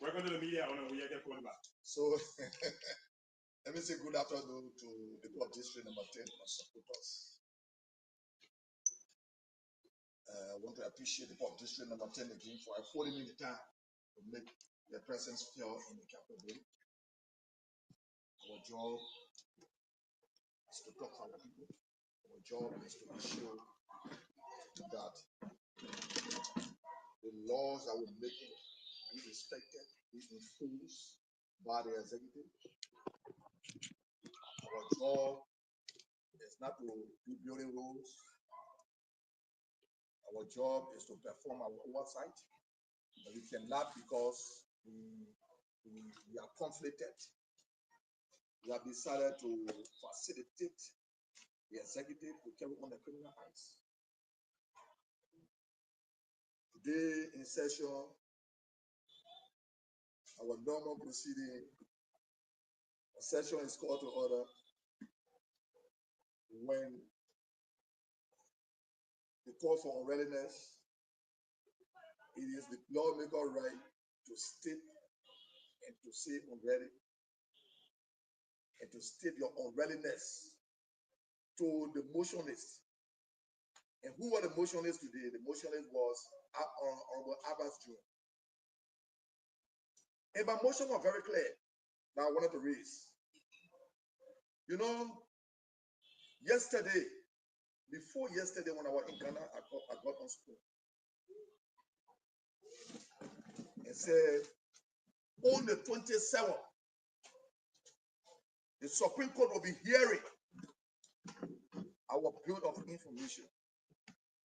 Welcome to the media. We get phone back. So let me say good afternoon to the people of district number 10 for supporters. I want to appreciate the people of district number 10 again for affording me the time to make their presence felt in the capital. Our job is to talk for our people. Our job is to ensure that the laws that we're making be respected, be enforced by the executive. Our job is not to be building roads. Our job is to perform our oversight. But we cannot, because we are conflicted. We have decided to facilitate the executive to carry on the criminal acts. Today in session, our normal proceeding, a session is called to order when the call for unreadiness, it is the lawmaker right to state and to say unready, and to state your unreadiness to the motionist. And who were the motionists today? The motionist was Honorable Abbas June. And my motion was very clear that I wanted to raise. You know, yesterday, before yesterday when I was in Ghana, I got on school and said, on the 27th, the Supreme Court will be hearing our bill of information.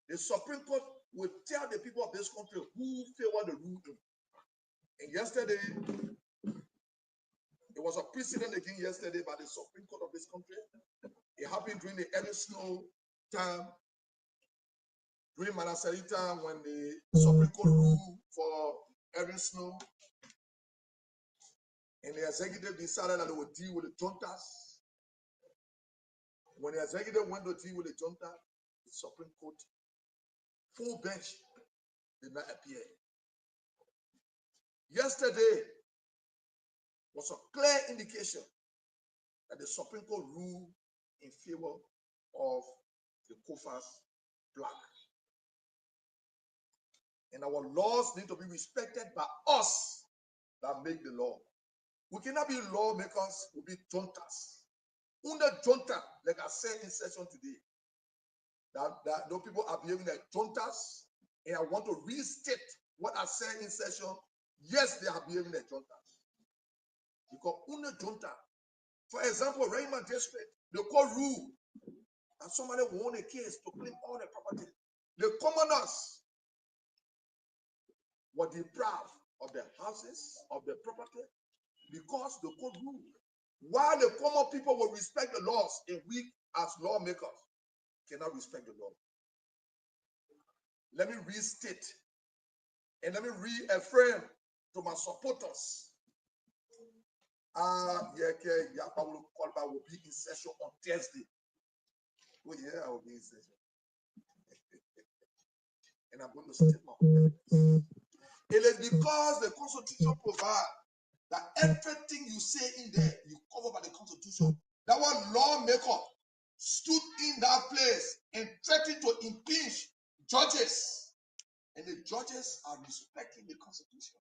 The Supreme Court will tell the people of this country who favor the rule. And yesterday, it was a precedent again yesterday by the Supreme Court of this country. It happened during the early snow time, during Manasari time, when the Supreme Court ruled for early snow. And the executive decided that they would deal with the juntas. When the executive went to deal with the junta, the Supreme Court full bench did not appear. Yesterday was a clear indication that the Supreme Court ruled in favor of the COFAS block. And our laws need to be respected by us that make the law. We cannot be lawmakers, we'll be juntas. Under junta, like I said in session today, that those people are behaving like juntas, and I want to restate what I said in session. Yes, they are behaving like juntas. Because under junta, for example, right in my district, the court rule that somebody won a case to claim all the property. The commoners were deprived of the houses, of the property, because the court ruled. While the common people will respect the laws, and we as lawmakers cannot respect the law. Let me restate and let me reaffirm to my supporters. Yapa will be in session on Thursday. Oh yeah, I will be in session. And I'm going to state my own. It is because the Constitution provides that everything you say in there, you cover by the Constitution. That one lawmaker stood in that place and threatened to impeach judges. And the judges are respecting the Constitution.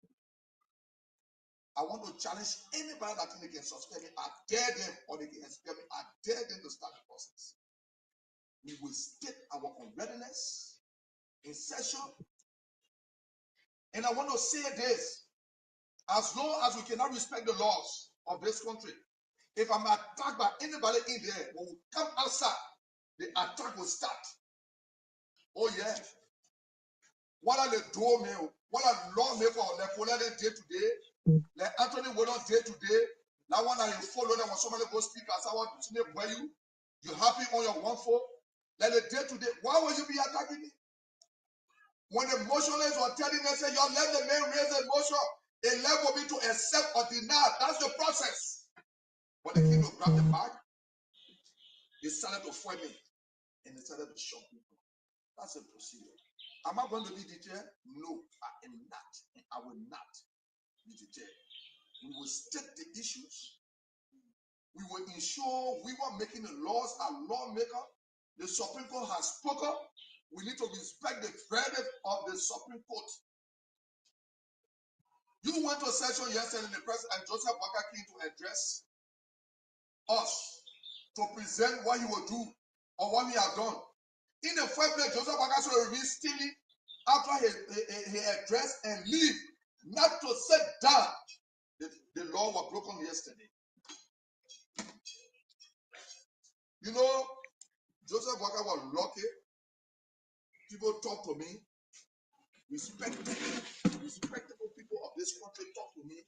I want to challenge anybody that think they can suspend me. I dare them, or they can suspend me. I dare them to start the process. We will state our unreadiness in session. And I want to say this. As long as we cannot respect the laws of this country, if I'm attacked by anybody in there, when we come outside, the attack will start. Oh yeah. What are the doormen? What are lawmakers? Like Polade day today, like Anthony Wodon day today. That one that you follow them when somebody goes speak as I want to by you. You happy on your 1-4? Like the day today, why will you be attacking me? When the motioners were telling me, say, you let the man raise the motion, a level be to accept or deny. That's the process. But they came to grab the bag, they started to fight me, and they started to shock people. That's a procedure. Am I going to be detailed? No, I am not, and I will not. We will state the issues. We will ensure we were making the laws as lawmaker. The Supreme Court has spoken. We need to respect the verdict of the Supreme Court. You went to a session yesterday in the President Joseph Walker came to address us to present what he will do or what he has done. In the first place, Joseph Walker should remain stealing after he addressed and leave, not to sit down. The law was broken yesterday. You know, Joseph Walker was lucky. People talk to me. Respectable people of this country talk to me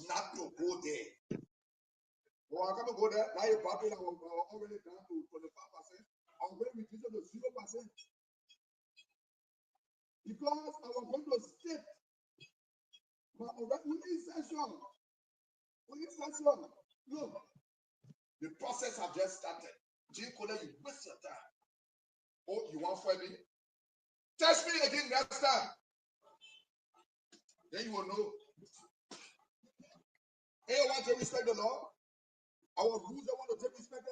not to go there. Well, I'm going to go there. Now you're battle, I was already down to 25%. I'm going to reduce it to 0%. Because I was going to state my already session. Look, the process has just started. Jim Kola, you waste your time. Oh, you want for me? Test me again next time. Then you will know. Hey, I want to respect the law. Our rules don't want to take respect.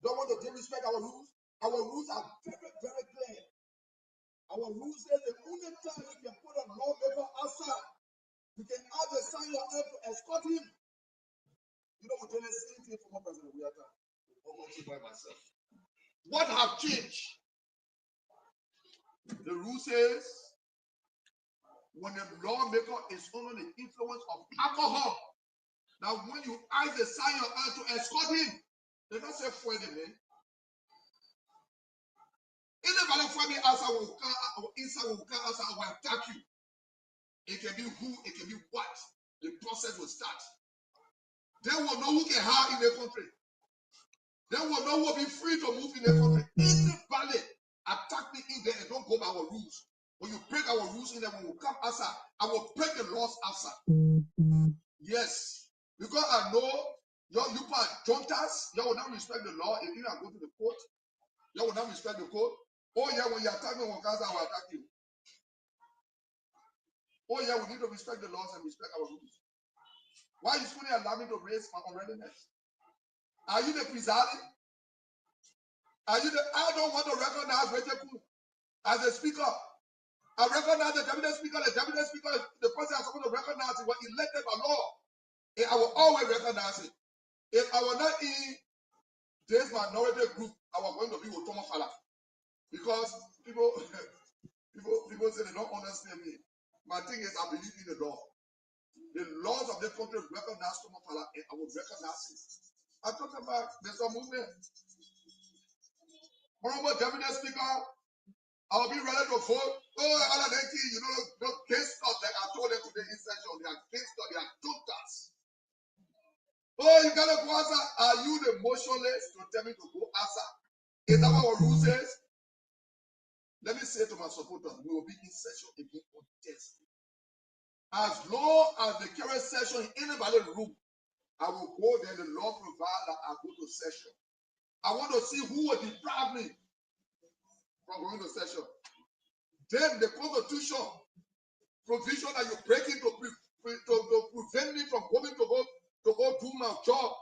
Don't want to take respect our rules. Our rules are very, very clear. Our rules say the only time you can put a lawmaker outside, you can ask the sign your hand to escort him. You know, we're doing the same thing for my president. We are done. I'm going to keep by myself. What have changed? The rule says when a lawmaker is under the influence of alcohol, now when you ask the sign your hand to escort him, they don't say for the man. Anybody for me outside will come, inside will come outside will attack you. It can be who, it can be what. The process will start. They will know who can hire in the country. They will know who will be free to move in the country. Anybody attack me in there and don't go by our rules. When you break our rules in there, when we come outside, I will break the laws outside. Yes. Because I know you can juntas, you will not respect the law. If you are going to the court, you will not respect the court. Oh yeah, when you attack me, I will attack you. Oh yeah, we need to respect the laws and respect our rules. Why is you allow me to raise my unreadiness? Are you the presiding? Are you the? I don't want to recognize Rachel Kuhn as a speaker. I recognize the deputy speaker. The deputy speaker, the person I'm supposed to recognize it was elected by law. And I will always recognize it. If I were not in this minority group, I was going to be with Tomalin. Because people say they don't understand me. My thing is, I believe in the law. The laws of the country recognize Tomalin, and I will recognize it. I talked about there's a movement. Honorable Deputy Speaker, I'll be ready to vote. Oh, all of them, you know, those gangsters that I told them today in session, they are gangsters, they are juntas. Oh, you gotta go outside. Are you the motionless to tell me to go outside? Is that what our rule says? Let me say to my supporters, we will be in session again on Thursday. As long as the current session in anybody's room, I will go there. The law provides that I go to session. I want to see who will deprive me from going to session. Then the constitution provision that you break it to prevent me from going to go do my job.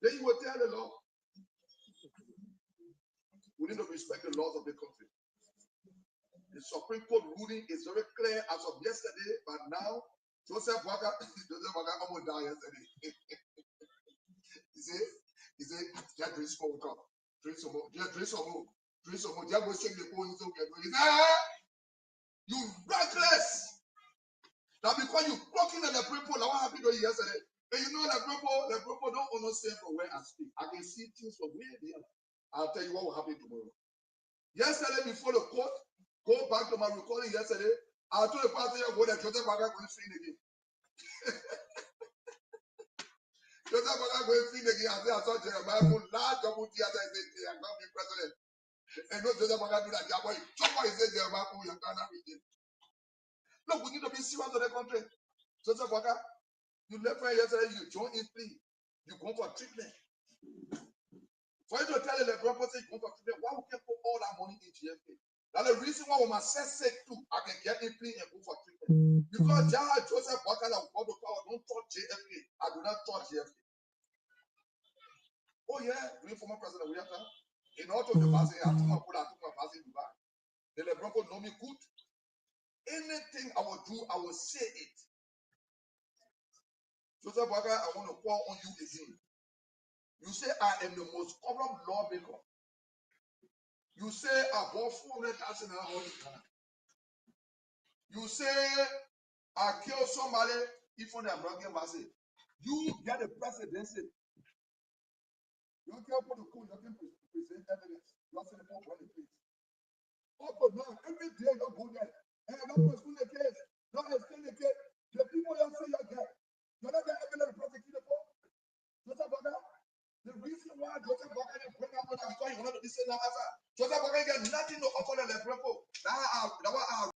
Then you will tell the law. We need to respect the laws of the country. The Supreme Court ruling is very clear as of yesterday, but now Joseph Walker almost died yesterday. He said, just drink some more. Drink some more. Just drink some more. Drink some more. Just go shake the phone. He said, you reckless. Now because you broken the people, what happened to you yesterday? And you know the people don't understand from where I speak. I can see things from where they are. I'll tell you what will happen tomorrow. Yesterday before the court, go back to my recording yesterday. I told the pastor go there, Joseph Walker going to sing again. Joseph Walker going to sing again. I saw Jeremiah put large double theater and said, I'm going to be president. And no Joseph Walker do that. Somebody said Jeremiah put your Ghana region. Look, we need to be serious to the country. Joseph Walker, you left here yesterday, you joined in plea. You go for treatment. For you to tell the person you go for treatment, why we can't put all that money in GFA? That's the reason why we must say sick too. I can get it clean and go for treatment. Because Joseph Wakala don't touch JFK. I do not touch JFK. Oh yeah, doing former president William. In order to pass it, I took my pass in Dubai. The Lebronco know me good. Anything I will do, I will say it. Joseph Wakala, I want to call on you again. You say I am the most corrupt lawmaker. You say above 400,000 naira. You say I kill somebody if on the American embassy. You get the presidency. You can't put the cool, you can present evidence. You have to report when it is. Oh, but now, every day you go there. And I don't pursue the case. Don't extend the case. The people you say you're there. You're not going to evidence prosecuted for. Joseph Boga. The reason why Joseph Boga didn't bring up because he wanted to be sent out after. Joseph Boga got nothing to offer the people. That was our.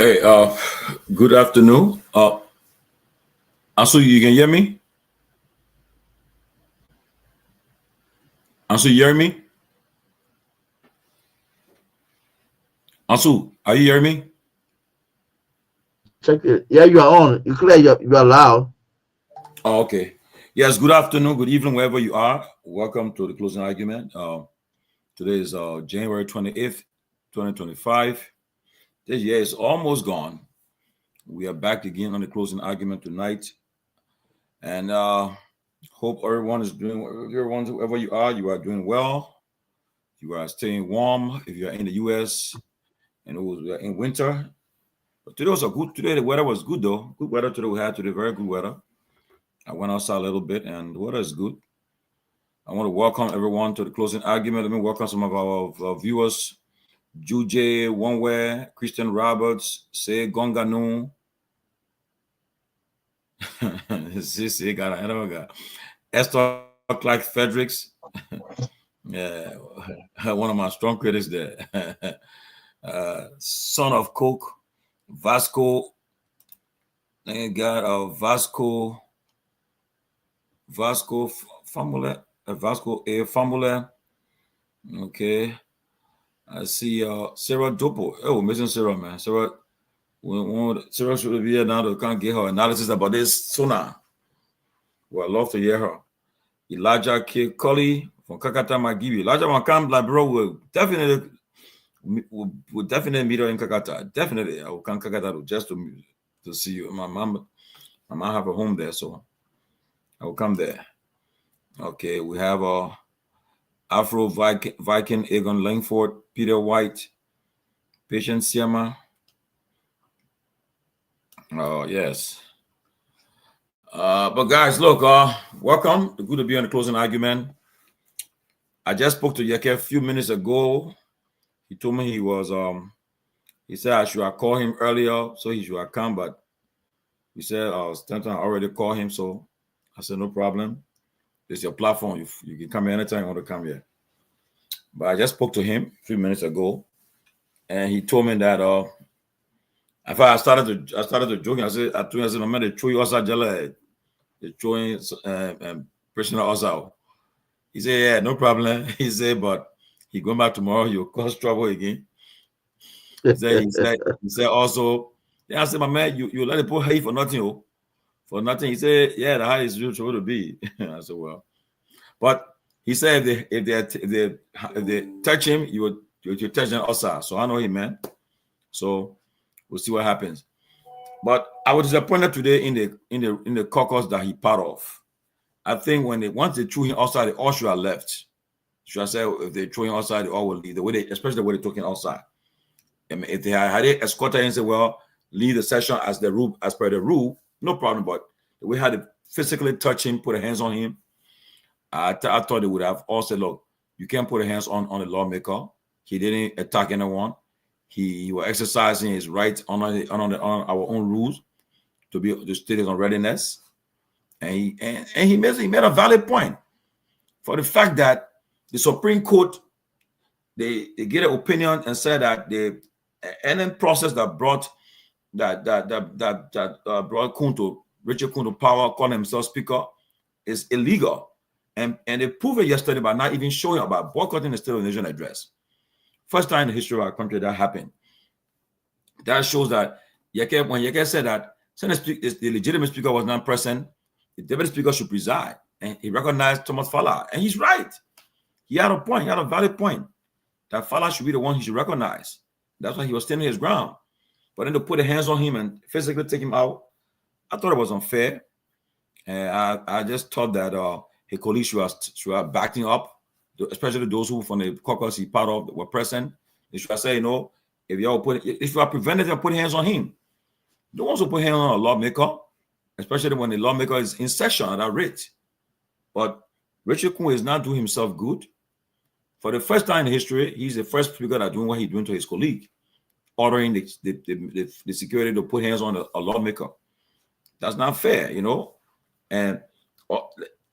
Hey, good afternoon. Ansu, you can hear me? Ansu, you hear me? Ansu, are you hearing me? Check it. Yeah, you are on. You clear. You are loud. Oh, okay. Yes, good afternoon, good evening, wherever you are. Welcome to the closing argument. Today is January 28th, 2025. This year is almost gone. We are back again on the closing argument tonight. And hope everyone is doing, everyone, whoever you are doing well. You are staying warm if you're in the U.S. and we are in winter. But today was today the weather was good though. Good weather today we had today, very good weather. I went outside a little bit and the weather is good. I want to welcome everyone to the closing argument. Let me welcome some of our viewers. Juje Onwe, Christian Roberts, Say Gonganu. Esther Clark Fredericks. Yeah, one of my strong critics there. Son of Coke, Vasco. Thank God, Vasco Famula, Vasco A Famula. Okay. I see Sarah Dopo. Oh, missing Sarah, man. Sarah should be here now to kind of get her analysis about this sooner. Well, I'd love to hear her. Elijah K. Colley from Kakata Magibi. Elijah Makam, like, bro, will definitely meet her in Kakata. Definitely. I will come Kakata just to see you. My mom have a home there, so I will come there. Okay, we have Afro Viking Egon Langford, Peter White, Patient Siama. Oh, yes. But guys, look, welcome. Good to be on the closing argument. I just spoke to Yeke a few minutes ago. He told me he said I should call him earlier, so he should come, but he said I was tempted to already call him, so I said, no problem. It's your platform. You can come here anytime you want to come here. But I just spoke to him a few minutes ago, and he told me that in fact, I started to joke. I said, my man, they throw you outside jail. They throwing prisoner outside. He said, yeah, no problem. He said, but he going back tomorrow, he'll cause trouble again. He said also, yeah, I said, my man, you let it put hay for nothing, oh. For nothing. He said, yeah, the high is supposed to be. I said, well. But he said if they touch him, you touch them outside. So I know him, man. So we'll see what happens. But I was disappointed today in the caucus that he part of. I think once they threw him outside, they all should have left. Should I say if they threw him outside, they all will leave. Especially the way they took him outside. I mean, if they had escorted him and said, well, leave the session as per the rule, no problem. But the way how they physically touch him, put their hands on him, I thought they would have all said, look, you can't put your hands on the lawmaker. He didn't attack anyone. He was exercising his right on our own rules to state his own readiness. And he made a valid point for the fact that the Supreme Court, they get an opinion and said that the ending process that brought brought Richard Kun to power, calling himself speaker, is illegal. And they proved it yesterday by not even showing about boycotting the State of the Nation address. First time in the history of our country that happened. That shows that when Yeke said that the legitimate speaker was not present, the deputy speaker should preside. And he recognized Thomas Fala. And he's right. He had a point. He had a valid point. That Fala should be the one he should recognize. That's why he was standing his ground. But then to put their hands on him and physically take him out, I thought it was unfair. And I just thought that his colleagues should have backed him up especially those who from the caucus he part of were present, they should say, you know, if you are prevented from putting hands on him, don't want to put hands on a lawmaker, especially when the lawmaker is in session at that rate. But Richard Kuhn is not doing himself good. For the first time in history, he's the first speaker that doing what he's doing to his colleague, ordering the security to put hands on a lawmaker. That's not fair, you know. And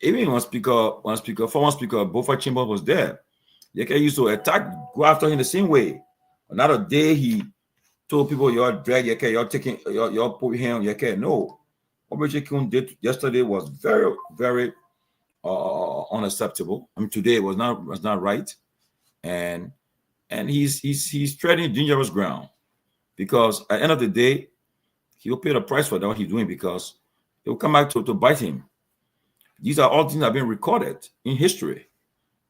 even former Speaker Beaufort Chambers was there. Yeke used to go after him the same way. Another day he told people, "You're drag Yeke, you're putting him on Yeke." No, what Richard Kuhn did yesterday was very, very unacceptable. I mean, today it was not right, and he's treading dangerous ground, because at the end of the day, he'll pay the price for that what he's doing, because it will come back to bite him. These are all things that have been recorded in history,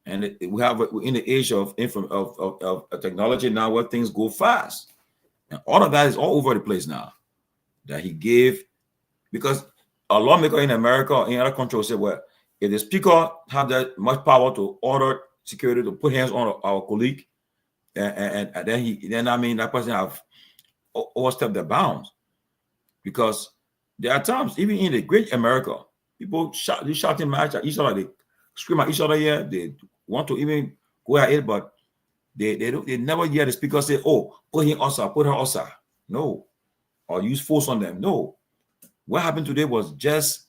and we have in the age of technology now where things go fast, and all of that is all over the place now. That he gave, because a lawmaker in America or in other countries will say, well, if the speaker have that much power to order security to put hands on our colleague, and then I mean that person have overstepped their bounds, because there are times even in the great America, people shouting match at each other, they scream at each other here, they want to even go at it, but they never hear the speaker say, "Oh, put him outside, put her outside." No, or use force on them. No, what happened today was just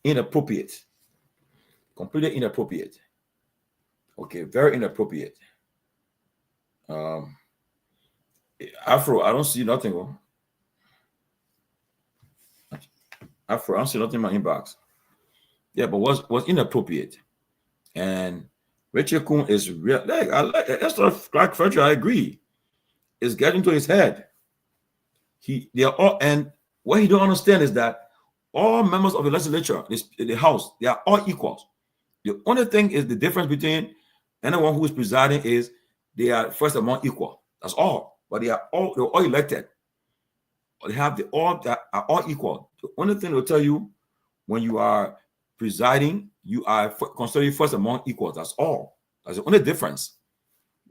inappropriate, completely inappropriate. Okay, very inappropriate. Afro, I don't see nothing. Afro, I don't see nothing in my inbox. Yeah, but was inappropriate. And Richard Kuhn is real. That's not Frederick. I agree. It's getting to his head. They are all, and what he don't understand is that all members of the legislature, the House, they are all equals. The only thing is the difference between anyone who is presiding is they are first among equal. That's all. But they're all elected. They are all equal. The only thing they'll tell you when you are presiding, you are considered first among equals. That's all. That's the only difference.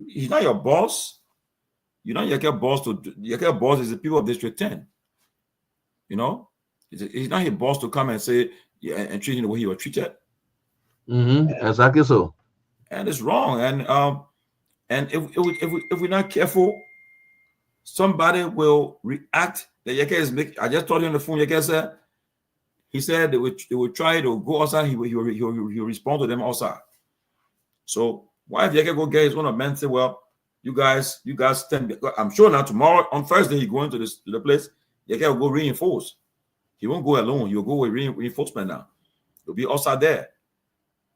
He's not your boss. You're not your boss. Your boss is the people of District 10. You know, he's not your boss to come and say, yeah, and treat him the way he was treated. Exactly so. And it's wrong. And if we're not careful, somebody will react. The Yeke is making. I just told you on the phone. Yeke said, he said they would try to go outside. He will respond to them outside. So why if Yeke go get his own men and say, well, you guys stand. I'm sure now tomorrow on Thursday he going to the place. Yeke will go reinforce. He won't go alone. He'll go with reinforcement now. He'll be outside there.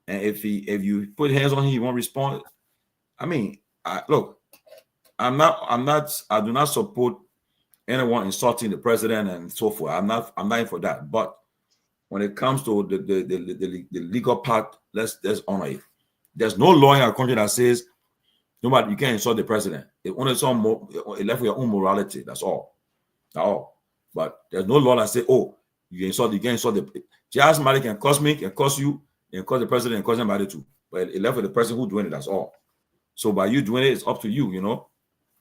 And if you put hands on him, he won't respond. I mean, look, I do not support anyone insulting the president and so forth. I'm not in for that. But when it comes to the legal part, let's honor it. There's no law in our country that says nobody you can't insult the president. It only it left with your own morality. That's all. But there's no law that says, oh, you can't insult the just somebody can curse me, can curse you, can curse the president, and curse somebody too. But it left with the person who's doing it, that's all. So by you doing it, it's up to you, you know.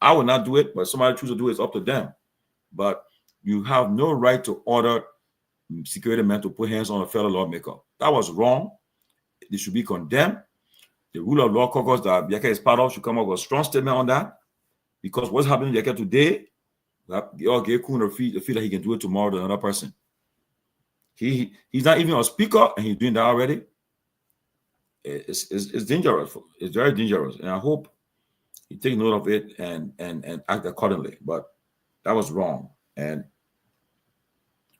I would not do it, but somebody choose to do it, it's up to them. But you have no right to order security men to put hands on a fellow lawmaker. That was wrong. It should be condemned. The rule of law caucus that Yeke is part of should come up with a strong statement on that. Because what's happening to Yeke today, you'll give Kuhn the feel that he can do it tomorrow to another person. He's not even a speaker, and he's doing that already. It's dangerous. It's very dangerous, and I hope he take note of it and act accordingly. But that was wrong, and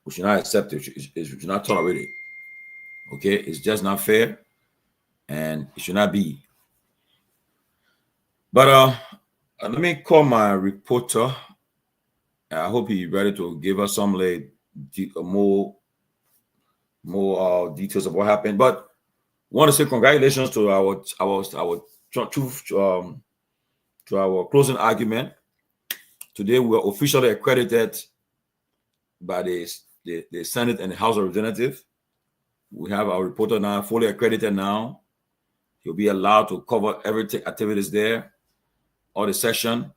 we should not accept it. We should not tolerate it. Okay, it's just not fair, and it should not be. But let me call my reporter. I hope he's ready to give us some more details of what happened. But I want to say congratulations to our closing argument. Today we are officially accredited by the Senate and the House of Representatives. We have our reporter now fully accredited now. He'll be allowed to cover everything, activities there, all the session,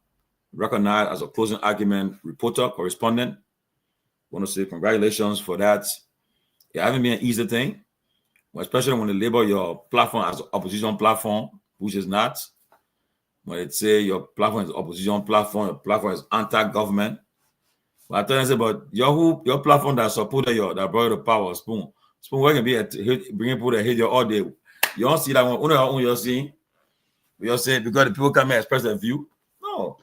recognized as a closing argument reporter, correspondent. I want to say congratulations for that. It hasn't been an easy thing, especially when they label your platform as an opposition platform, which is not. When they say your platform is opposition platform, your platform is anti-government. But I tell you, but your platform that supported that brought you the power, Spoon where can be bringing people that hate you all day. You don't see that one. You're seeing because the people come and express their view. No,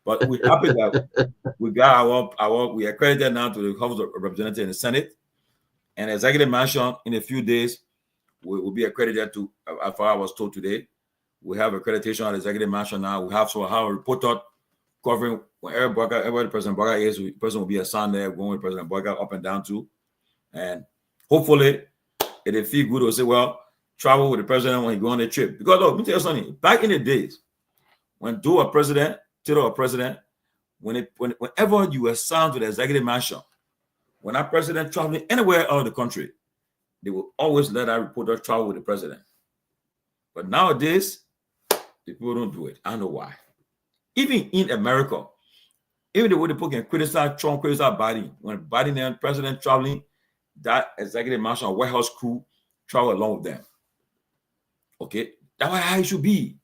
but we're happy that we got we are accredited now to the House of Representatives and the Senate, and executive mansion in a few days will be accredited to. As far as I was told today, we have accreditation at the executive mansion now. We have a reporter covering wherever President Boga is. The person will be assigned there, going with President Boga up and down too, and hopefully, if they feel good, they'll say, well, travel with the president when he go on a trip. Because look, let me tell you something. Back in the days, when Tito was president, whenever you were assigned to the executive mansion, when that president traveling anywhere out of the country, they will always let that reporter travel with the president. But nowadays, the people don't do it. I don't know why. Even in America, even the way the people can criticize Trump, criticize Biden, when Biden and president traveling, that executive mansion or White House crew travel along with them. Okay, that's how it should be,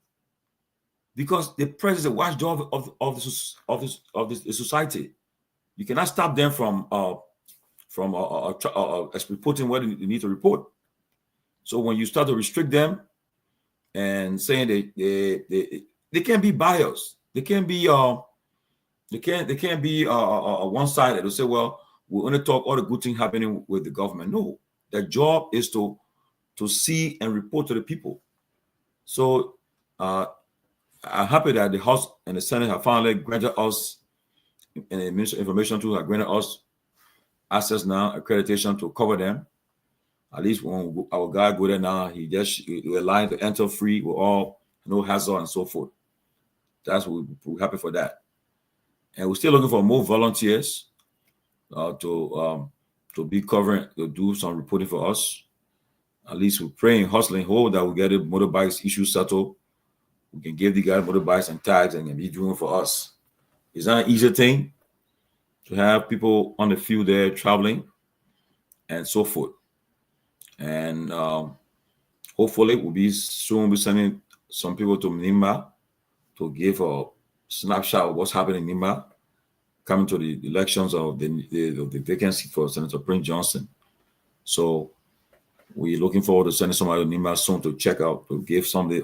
because the president is a watchdog of the society. You cannot stop them from reporting what they need to report. So when you start to restrict them and saying they can't be biased, they can't be one-sided. They'll say, well, we only talk all the good things happening with the government. No, their job is to see and report to the people. So I'm happy that the House and the Senate have finally granted us, and the Ministry of Information too have granted us access now, accreditation to cover them. At least when our guy go there now, he allowed to enter free with all, no hazard and so forth. That's what we're happy for that. And we're still looking for more volunteers to be covering, to do some reporting for us. At least we're praying, hustling, hope that we get the motorbikes issue settled. We can give the guys motorbikes and tags and be doing for us. It's not an easy thing to have people on the field there traveling and so forth. And hopefully we'll be sending some people to Nimba to give a snapshot of what's happening in Nimba, coming to the elections of the vacancy for Senator Prince Johnson. So we're looking forward to sending somebody to Nimba soon to check out, to give somebody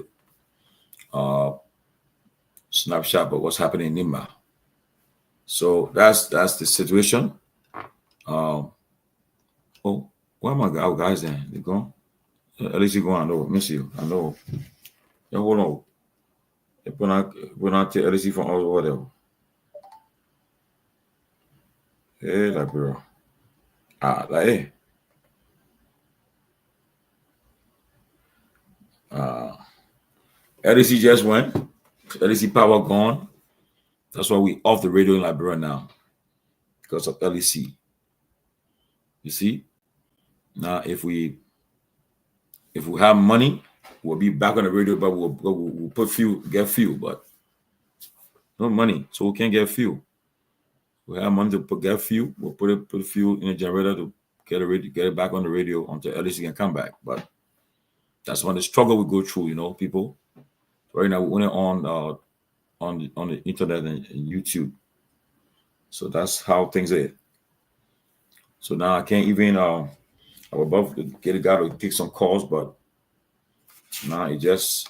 snapshot of what's happening in Nimba. So that's the situation. Oh, where am our guys then? They gone? At least you go. I know. Miss you. I know. Yeah, hold on. We're not at least from all whatever. Hey, that girl. Hey. LDC just went. LDC power gone. That's why we off the radio in Liberia now, because of LDC. You see? Now, if we have money, we'll be back on the radio, but we'll put fuel, get fuel, but no money, so we can't get fuel. We have money to get fuel. We'll put fuel in a generator to get it back on the radio until LDC can come back. But that's one of the struggle we go through, people. Right now we're only on the internet and YouTube. So that's how things are. So now I can't even I'm about to get a guy to take some calls, but now it just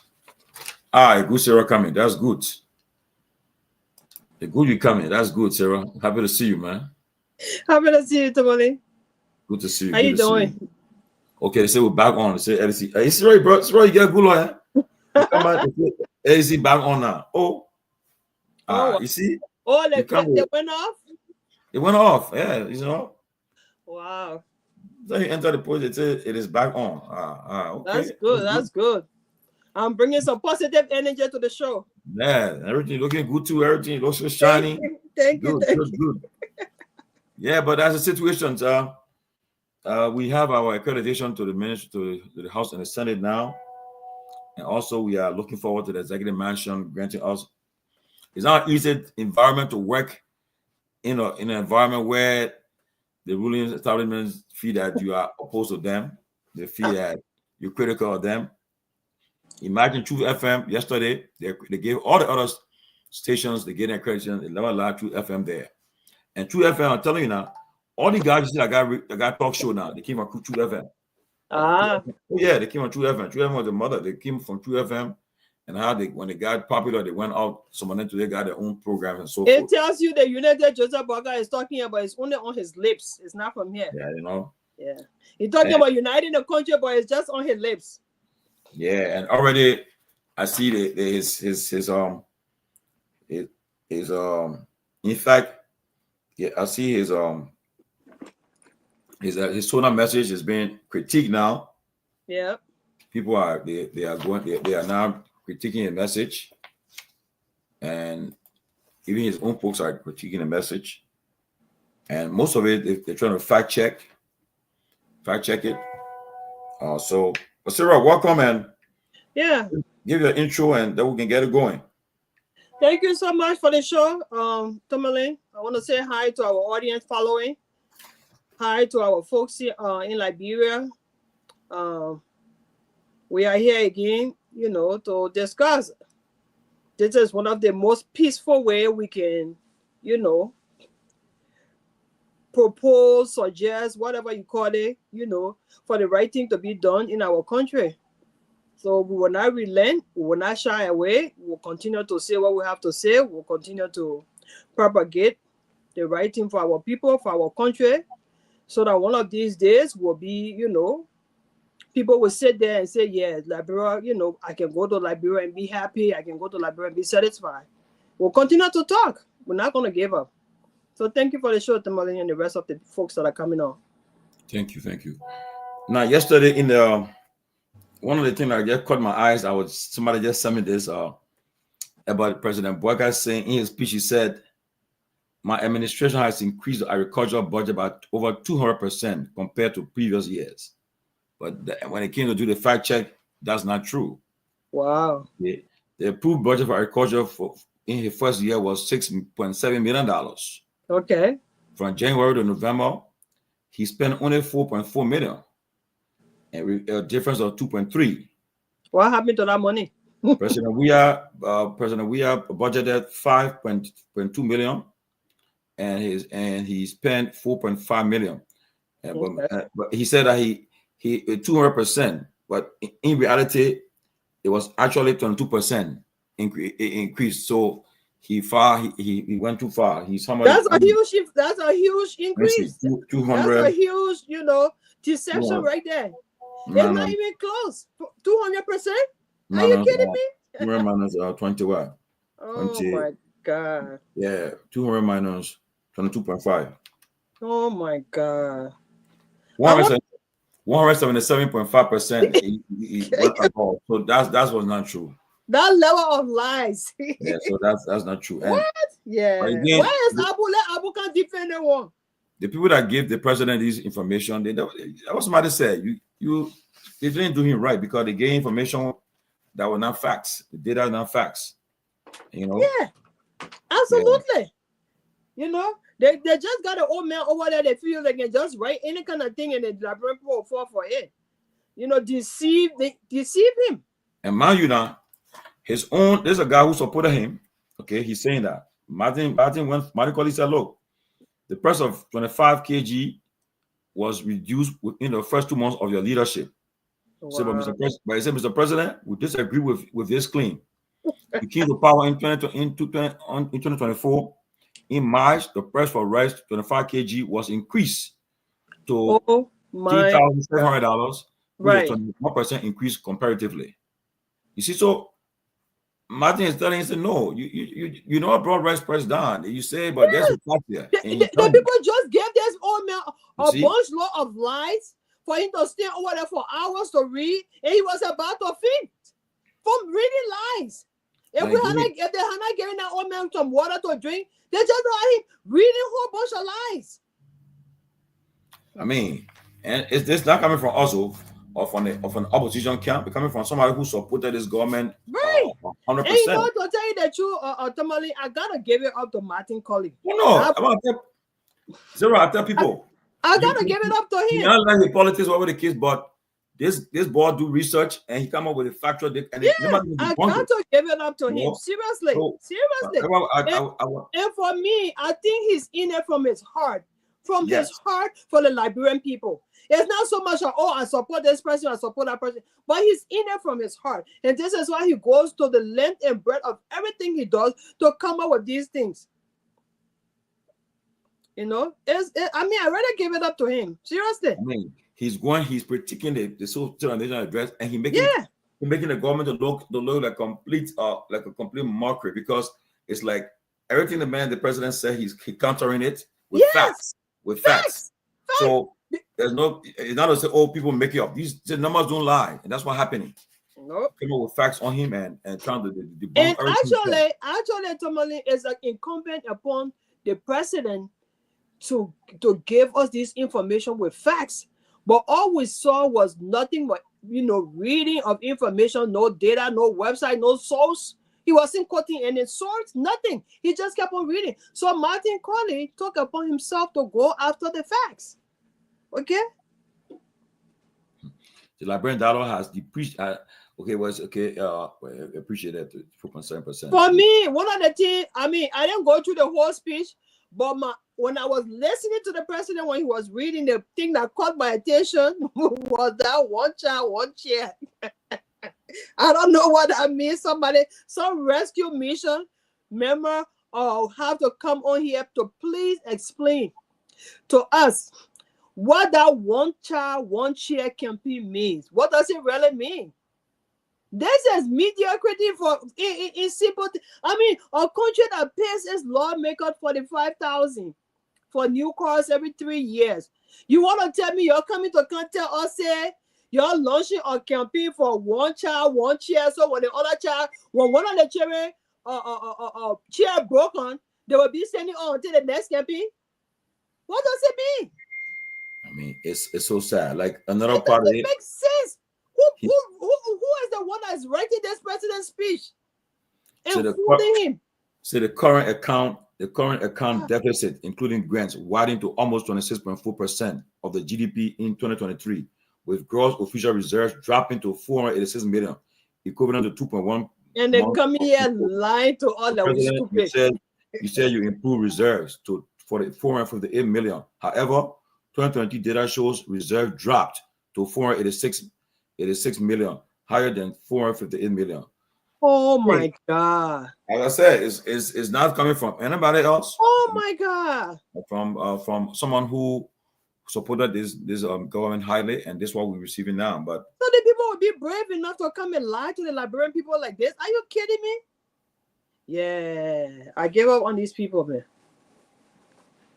good Sarah coming. That's good. The good you coming. That's good, Sarah. Happy to see you, man. Happy to see you, Tomalin. Good to see you. How you doing? Okay, they say we're back on. They say LC. Hey, it's right, bro. It's right. You get a good lawyer. Come back. LC back on now. You see? Oh, they went off? It went off. Yeah, Wow. Then you enter the post, it says it is back on. Okay. That's good. That's good. I'm bringing some positive energy to the show. Yeah, everything looking good too. Everything looks so shiny. Thank you. Good. Yeah, but that's the situation. We have our accreditation to the ministry, to the House and the Senate now, And also, we are looking forward to the executive mansion granting us. It's not an easy environment to work in an environment where the ruling establishment feel that you are opposed to them. They feel that you're critical of them. Imagine Truth FM yesterday. They gave all the other stations, they gave their accreditation. They never allowed Truth FM there. And Truth FM, I'm telling you now, all the guys you see that got talk show now, they came from Truth FM. Ah. Oh yeah, they came from Truth FM. Truth FM was the mother. They came from Truth FM. And how when they got popular, they went out. Some of them today got their own programs and so forth. It tells you the United Joseph Burger is talking about it's only on his lips. It's not from here. Yeah, you know. Yeah. He's talking about uniting the country, but it's just on his lips. Yeah, and already I see his in fact, yeah, I see his total message is being critiqued now. Yeah. People are they are now critiquing the message, and even his own folks are critiquing the message, and most of it they're trying to fact check it. So, Sarah, welcome, and yeah, give your intro, and then we can get it going. Thank you so much for the show, Tomalin. I want to say hi to our audience following. Hi to our folks here in Liberia. We are here again, to discuss. This is one of the most peaceful way we can, propose, suggest, whatever you call it, for the right thing to be done in our country. So we will not relent, we will not shy away, we will continue to say what we have to say, we'll continue to propagate the right thing for our people, for our country, so that one of these days will be, people will sit there and say, yeah, Liberia, I can go to Liberia and be happy, I can go to Liberia and be satisfied. We'll continue to talk. We're not going to give up. So thank you for the show, Tomalin, and the rest of the folks that are coming on. Thank you. Now, yesterday in the one of the things that just caught my eyes, somebody just sent me this about President Boyka saying in his speech, he said, my administration has increased the agricultural budget by over 200% compared to previous years. But when it came to do the fact check, that's not true. Wow. The approved budget for agriculture in his first year was $6.7 million. Okay. From January to November, he spent only $4.4 million. And a difference of 2.3. What happened to that money? President Weah budgeted $5.2 million, and he spent $4.5 million. But he said that he 200%, but in reality, it was actually 22% increase. So he went too far. That's a huge increase. 200. That's a huge, deception right there. It's not even close. 200%? Are you kidding me? 200 minus 20 what? Oh 20, my God. Yeah, 200 minus 22.5. Oh my God. 177.5% he went above. So that was not true. That level of lies. Yeah, so that's not true. What? Yeah. Again, where is Abu? Let Abu can defend the one. The people that give the president this information, that was somebody said they didn't do him right because they gave information that were not facts. The data are not facts. Yeah, absolutely. Yeah. They just got an old man over there. They feel they can just write any kind of thing and the Liberian people will fall for it. Deceive him. And mind you now, there's a guy who supported him. Okay, he's saying that Martin Colley said, look, the price of 25 kg was reduced within the first 2 months of your leadership. Wow. So, but he said, Mr. President, we disagree with this claim. You came to power in 2024. In March, the price for rice 25 kg was increased to $3,700, right? 21% increase comparatively. You see, so Martin is telling us, no, you know, brought rice price down. You say, but there's a fact there. The people just gave this old man a bunch of lies for him to stay over there for hours to read, and he was about to faint from reading lies. If they had not given that old man some water to drink, they just had him reading a whole bunch of lies. I mean, and it's not coming from us. of an opposition camp, coming from somebody who supported this government, Right. 100%. And you know, to tell you the truth, Tomalin, I gotta give it up to Martin Colley. I tell people, I gotta give it up to him. He not like the politics, whatever the case, but this boy do research and he come up with a factual. And I got to give it up to him. Seriously, seriously. And for me, I think he's in it from his heart, his heart for the Liberian people. It's not so much I support this person, I support that person, but he's in it from his heart. And this is why he goes to the length and breadth of everything he does to come up with these things. You know, I rather give it up to him. Seriously. I mean, he's critiquing the social national address, and he's making the government to look like a complete mockery, because it's like everything the president said, he's countering it with facts. So it's not to say, people make it up. The numbers don't lie, and that's what's happening. Nope. Came up with facts on him and trying to debunk and everything. Actually, Tomalin, is incumbent upon the president to give us this information with facts. But all we saw was nothing but, reading of information, no data, no website, no source. He wasn't quoting any source, nothing. He just kept on reading. So Martin Colley took upon himself to go after the facts. Okay? The Liberian dollar has depreciated. Appreciate that, 4.7%. For me, one of the things, I didn't go through the whole speech, but when I was listening to the president, when he was reading, the thing that caught my attention was that one child, one chair. I don't know what that means. Some rescue mission member have to come on here to please explain to us what that one child, one chair campaign means. What does it really mean? This is mediocrity in simple. A country that pays its lawmaker $45,000 for new cars every 3 years. You want to tell me you're coming to tell us, say, you're launching a campaign for one child, one chair. So when one of the children chair broken, they will be sending on to the next campaign. What does it mean? It's so sad. Like another part of it makes sense. Who is the one that's writing this president's speech and fooling him? So the current account deficit, including grants, widened to almost 26.4% of the GDP in 2023, with gross official reserves dropping to 486 million, equivalent to 2.1. And they come here lying to all that we stupid. You said you improved reserves to 458 million. However, 2020 data shows reserve dropped to 486 million, higher than 458 million. Oh my God! Like I said, it's not coming from anybody else. Oh my God! From someone who supported this government highly, and this is what we're receiving now. But so the people would be brave enough to come and lie to the Liberian people like this? Are you kidding me? Yeah, I gave up on these people, man.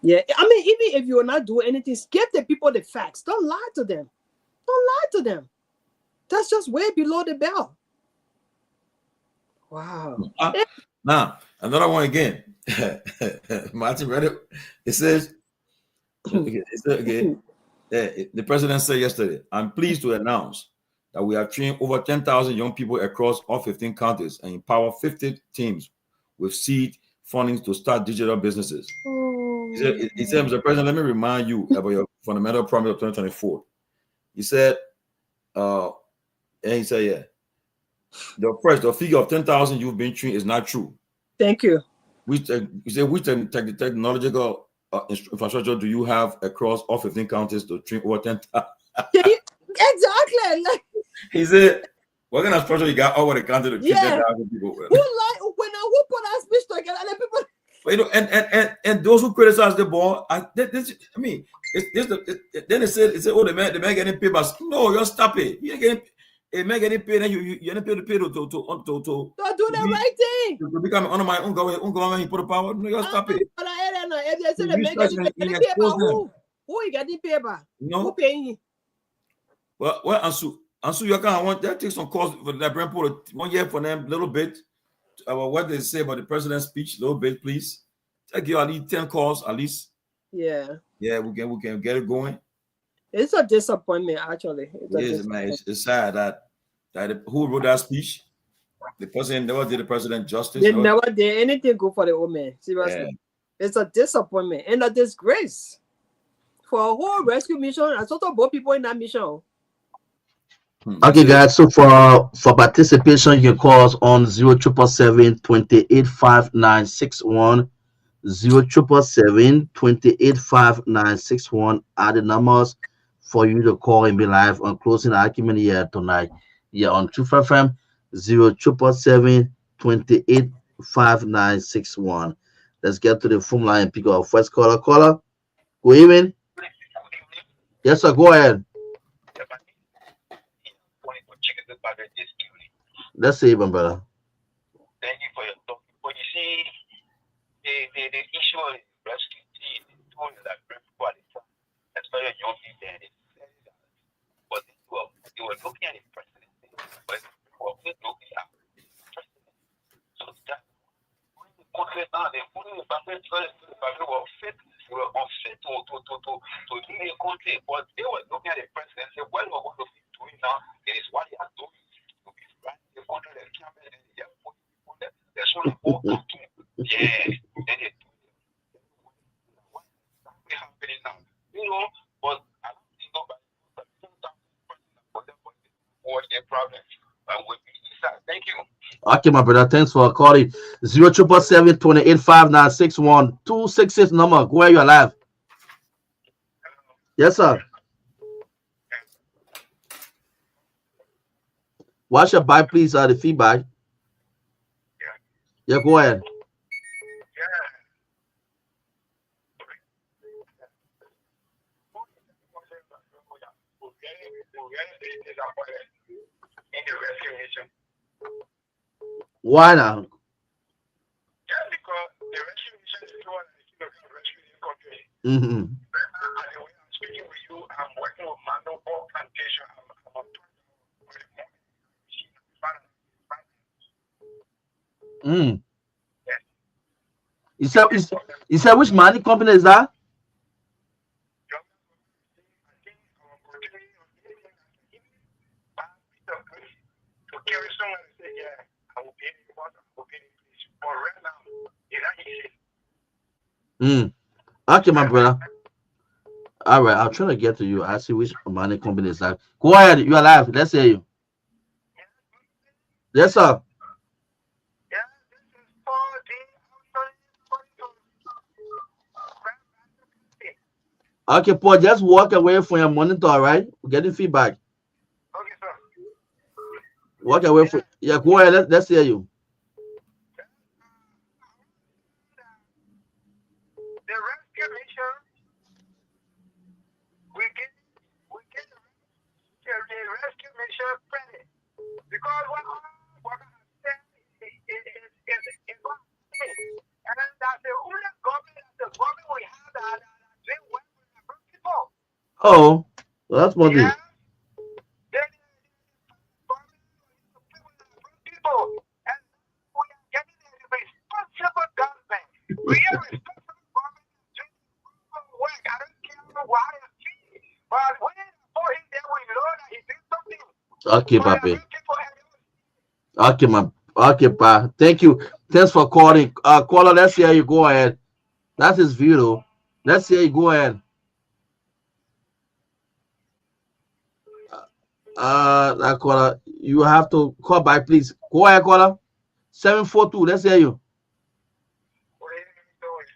Yeah, even if you will not do anything, give the people the facts. Don't lie to them. Don't lie to them. That's just way below the belt. Wow. Now, another one again. Martin read it. It says, the president said yesterday, I'm pleased to announce that we have trained over 10,000 young people across all 15 counties and empower 50 teams with seed funding to start digital businesses. He said, Mr. President, let me remind you about your fundamental promise of 2024. He said, the figure of 10,000 you've been trained is not true. Thank you. Which technological infrastructure do you have across all 15 counties to train over 10,000? Exactly. He said, what kind of structure you got over the county to train 10,000 people? Who put that speech together? And people. And those who criticize the ball, then it said, oh, the man getting paid, but no, you're stop it. You ain't getting. It may getting paid, and you ain't paid to do the right thing. To become under my own government, he put the power. No, you stop it. But if they say the man getting paid by who he getting paid by? No. Who paying him? Well, Ansu, you can't want that take some cost for the Liberian people 1 year for them, little bit. What they say about the president's speech, little bit, please. Take you at least 10 calls, at least. Yeah. Yeah, we can get it going. It's a disappointment, actually. Yes, man. It's sad that who wrote that speech? The president never did the president justice. They never did anything good for the old man. Seriously. Yeah. It's a disappointment and a disgrace for a whole rescue mission. I saw both people in that mission. Okay, guys. So for participation, you can call us on 077-285961. 077-285961 are the numbers for you to call and be live on closing argument here tonight. Yeah, on Truth FM 077-285961. Let's get to the phone line and pick up first caller. Caller, good evening. Yes, sir. Go ahead. Let's see, my brother. Thank you for your talk. But you see, the issue is rescue team doing that very quality, especially young people. But they were looking at the president, but they were looking at the president. So that when the country now, they put in the family were fit, were unfit to lead the country, but they were looking at the president and said, well, what we're doing now is what they are doing. The country that can't be there, there's only one to yeah, then they do what's happening now, you know, but I don't think nobody was their problem. Thank you. Okay, my brother. Thanks for calling. 077-285961. 266 number. Where you alive? Yes, sir. Watch your back, please. The feedback. Yeah, go ahead. Why now? Yeah, because the rescue mission is the one that rescue the country. And the way I'm speaking with you, I'm working with Mano Ball Plantation. You said which mining company is that? Okay, my brother. All right, I'll try to get to you. I see which mining company is that. Go ahead, you are live. Let's hear you. Yes, sir. Okay, Paul, just walk away from your monitor, all right? We're getting feedback. Okay, sir. Walk away from. Yeah, go ahead. Let's hear you. The rescue mission, we get the rescue mission credit because what I said is what and that's the only government we have that they work with people. Oh, well, that's what yeah. People and we are getting a responsible government. We are responsible government to work. I don't care what it is, but when for him there we know that he did something. Okay, papi. Okay, ma. Okay, pa. Thank you. Thanks for calling. Caller, let's hear you. Go ahead. That's his view, though. Let's hear you. Go ahead. That caller, you have to call back, please. Go ahead, caller. 742. Let's hear you.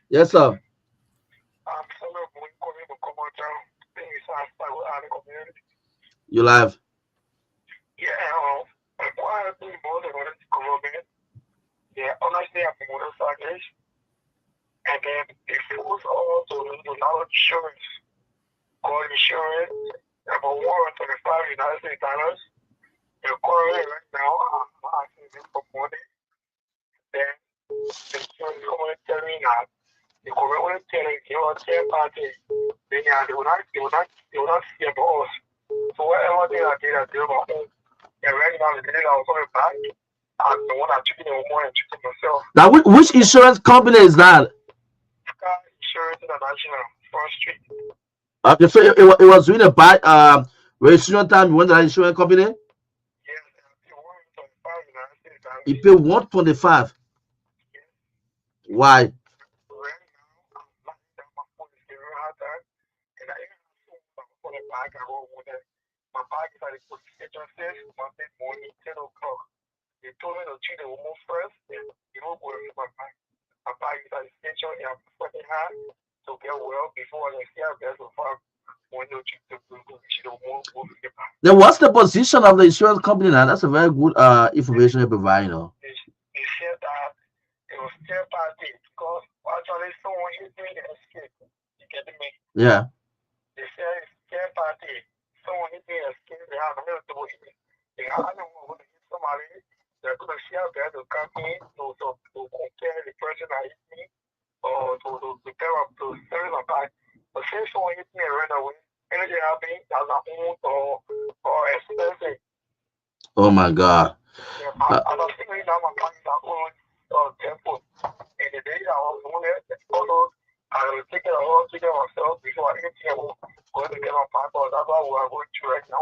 Yes, sir. You live. Yeah, honestly, I've been with us, and then it forced all to now insurance, call insurance, about $125 United States dollars. They're calling right now, I'm asking them for money. Then the insurance company tell me that the government telling you third party, they will not see about us. So whatever they are doing, I do my own. And right now, the day I was coming back, I'm the one that treating them more and treating myself. Now, which insurance company is that? Insurance International, Front Street. Okay, so it was doing a buy registration time. You went to the insurance company. Yes, You pay 125. Why? My bag is at the police station says Monday morning, 10 o'clock. They told me to treat the woman first, then you won't go with my bag. My bag is at the station, they are putting her to get well before they see her best of her. When you treat the woman, she don't want to go with the bag. Then what's the position of the insurance company now? That's a very good information you provide, you know. They said that it was third party because actually someone hit me and escape. You get me? Yeah. They said it's third party. Someone hit me and escape. They have no to hit me. They have no one to hit somebody. They're going to share there to come in to compare the person that hit me or to prepare up to service my back. But since someone hit me and ran away, anything happened, that's a own or expensive. Oh my God. Yeah, I was thinking that my back is own temple. And the day I was on it, although I was taking a whole chicken myself before I hit him. Going to get my passport. That's why we are going to right now.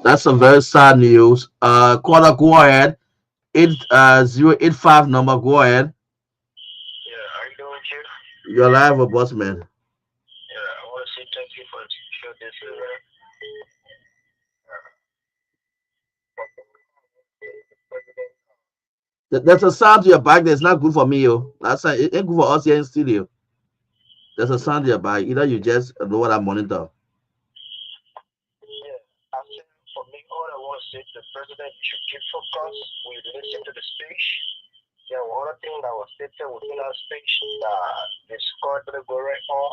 That's some very sad news. Caller, go ahead. 085 number. Go ahead. Yeah, how you doing, Chief? You're live, a boss man. Yeah, I want to say thank you for showing this. There's a sound to your back that's not good for me, yo. That's it ain't good for us here in studio. There's a sound to your back. Either you just lower that monitor. Yeah, I think for me, all I want to say to the president should keep focus. We listen to the speech. Yeah, one other thing that was stated within our speech that is called to go right on.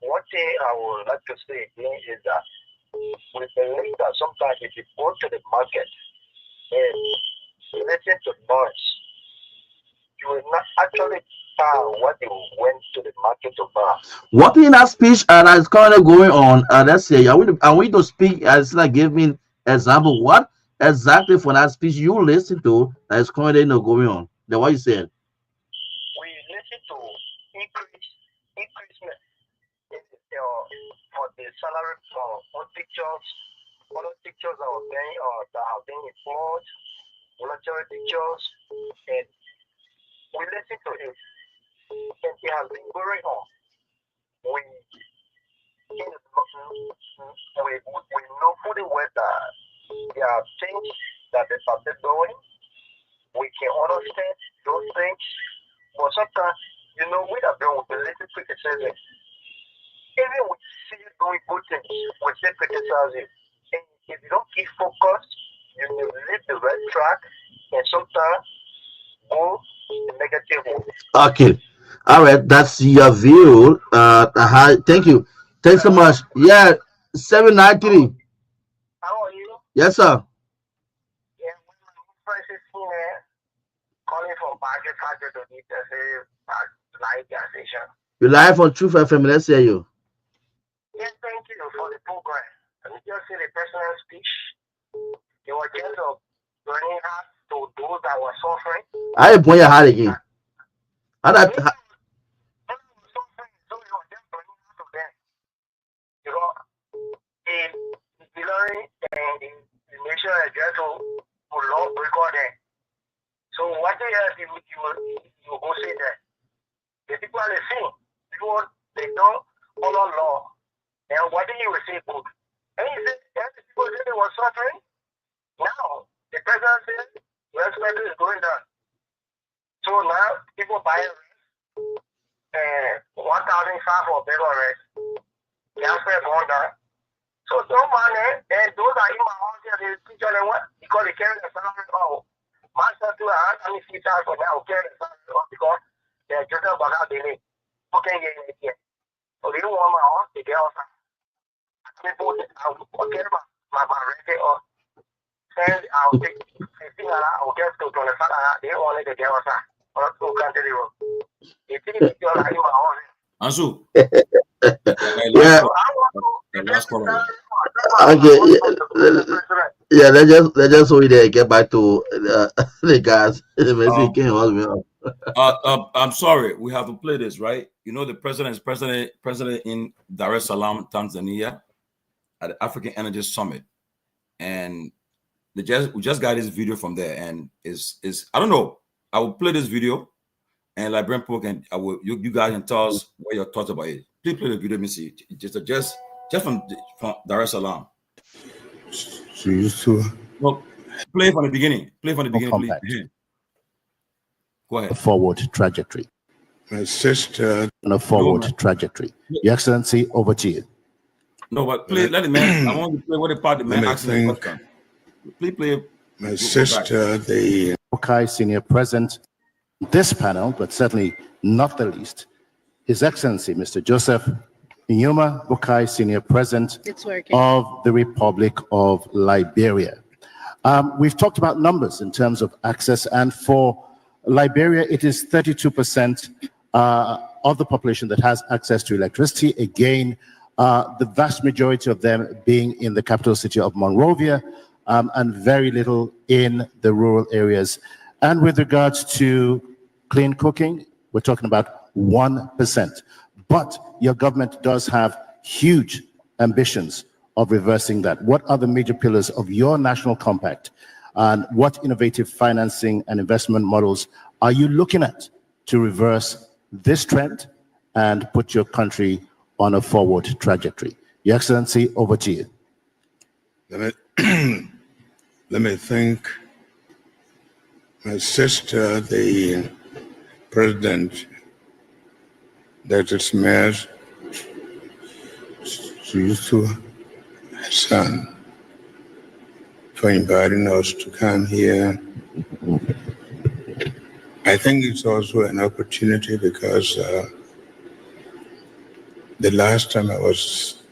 One thing I would like to say again is that we believe that sometimes if you go to the market and listen to noise, you will not actually buy what you went to the market to buy. What in that speech that is currently going on? Let's say, are we to speak as like give me example? What exactly for that speech you listen to that is currently going on? Then what you said? We listen to increasement for the salary for all teachers that are being that have been employed, voluntary teachers, and we listen to it, and it has been going on. We know fully well that there are things that the public doing. We can understand those things, but sometimes, we have been with the little criticism. Even we see you doing good things, we still criticize you. And if you don't keep focused, you will leave the right track, and sometimes go the negative one. Okay. All right, that's your view. Thank you. Thanks so much. Yeah, 793. How are you? Yes, sir. Yeah, when my first is here, calling for budget to need to say live gas station. You're live on Truth FM. Let's hear you. Yes, thank you for the program. Let me just say the personal speech. You were just bringing us to those that were suffering. I ain't point your heart again. So you were just bringing us to them. In Hillary and the nation just to law recording. So what do you have you go say that? The people are the same. They don't follow law. And what do you say good? And he said, the people said they were suffering. Now, the president said, respect is going down. So now, people buy $1,500 for bigger rest. Gas price going down. So don't mind it. And those are in my house, they teach them what? Because they carry the salary out. Master to a hand, and if for now, carry the salary out because they're just about how they live. Okay, yeah. So they don't want my house, they get outside. People, I'll get my rent or send, I'll take 15, I'll get to 25, they don't want to get outside. Or to country road. They think you're like in my house. Ansu. Yeah. Okay. Yeah, let's just wait there. Get back to the guys. The message came out. I'm sorry, we have to play this, right? You know, the president is president in Dar es Salaam, Tanzania, at the African Energy Summit, and we just got this video from there, and is I don't know. I will play this video, and Librarian Pook, and I will you guys can tell us what your thoughts about it. Please play the video. Let me see. Just from Dar es Salaam. Well, play from the beginning. Play from the beginning, please. Go ahead. A forward trajectory. My sister. On a forward trajectory. Your Excellency, over to you. No, but please let the man. I want to play what the part the man asking the question. Please play. My sister, the Boakai Senior President, this panel, but certainly not the least, His Excellency Mr. Joseph Inyuma Boakai Senior President of the Republic of Liberia. We've talked about numbers in terms of access, and for Liberia, it is 32% of the population that has access to electricity. Again, the vast majority of them being in the capital city of Monrovia, and very little in the rural areas. And with regards to clean cooking, we're talking about 1%. But your government does have huge ambitions of reversing that. What are the major pillars of your national compact? And what innovative financing and investment models are you looking at to reverse this trend and put your country on a forward trajectory? Your Excellency, over to you. Let me thank my sister, the President, Dr. Smith, son, for inviting us to come here. I think it's also an opportunity because the last time I was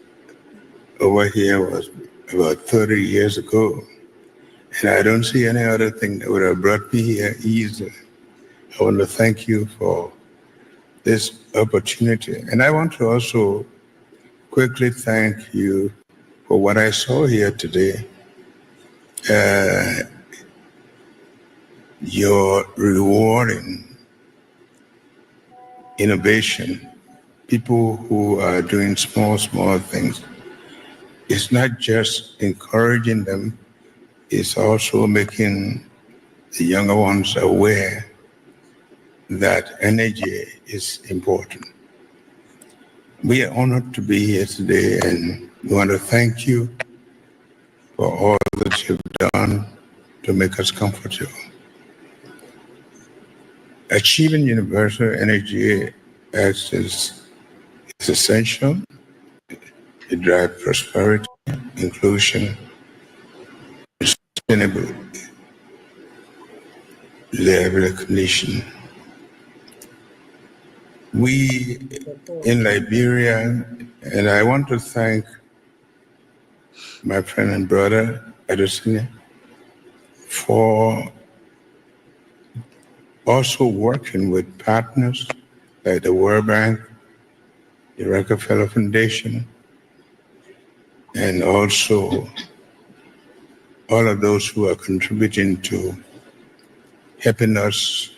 over here was about 30 years ago, and I don't see any other thing that would have brought me here either. I want to thank you for this opportunity, and I want to also quickly thank you for what I saw here today. You're rewarding innovation, people who are doing small things. It's not just encouraging them, it's also making the younger ones aware that energy is important. We are honored to be here today, and we want to thank you for all that you've done to make us comfortable. Achieving universal energy access is essential to drive prosperity, inclusion, and sustainable recognition. We in Liberia, and I want to thank my friend and brother, Edison, for also working with partners like the World Bank, the Rockefeller Foundation, and also all of those who are contributing to helping us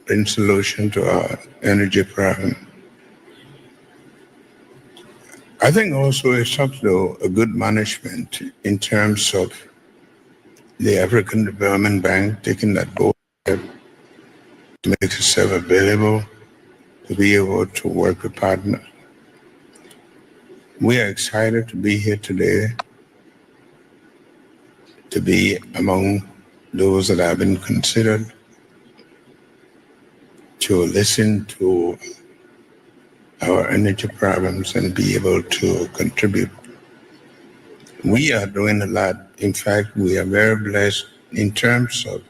bring solution to our energy problem. I think also it's also a good management in terms of the African Development Bank taking that board to make itself available to be able to work with partners. We are excited to be here today, to be among those that have been considered to listen to our energy problems and be able to contribute. We are doing a lot. In fact, we are very blessed in terms of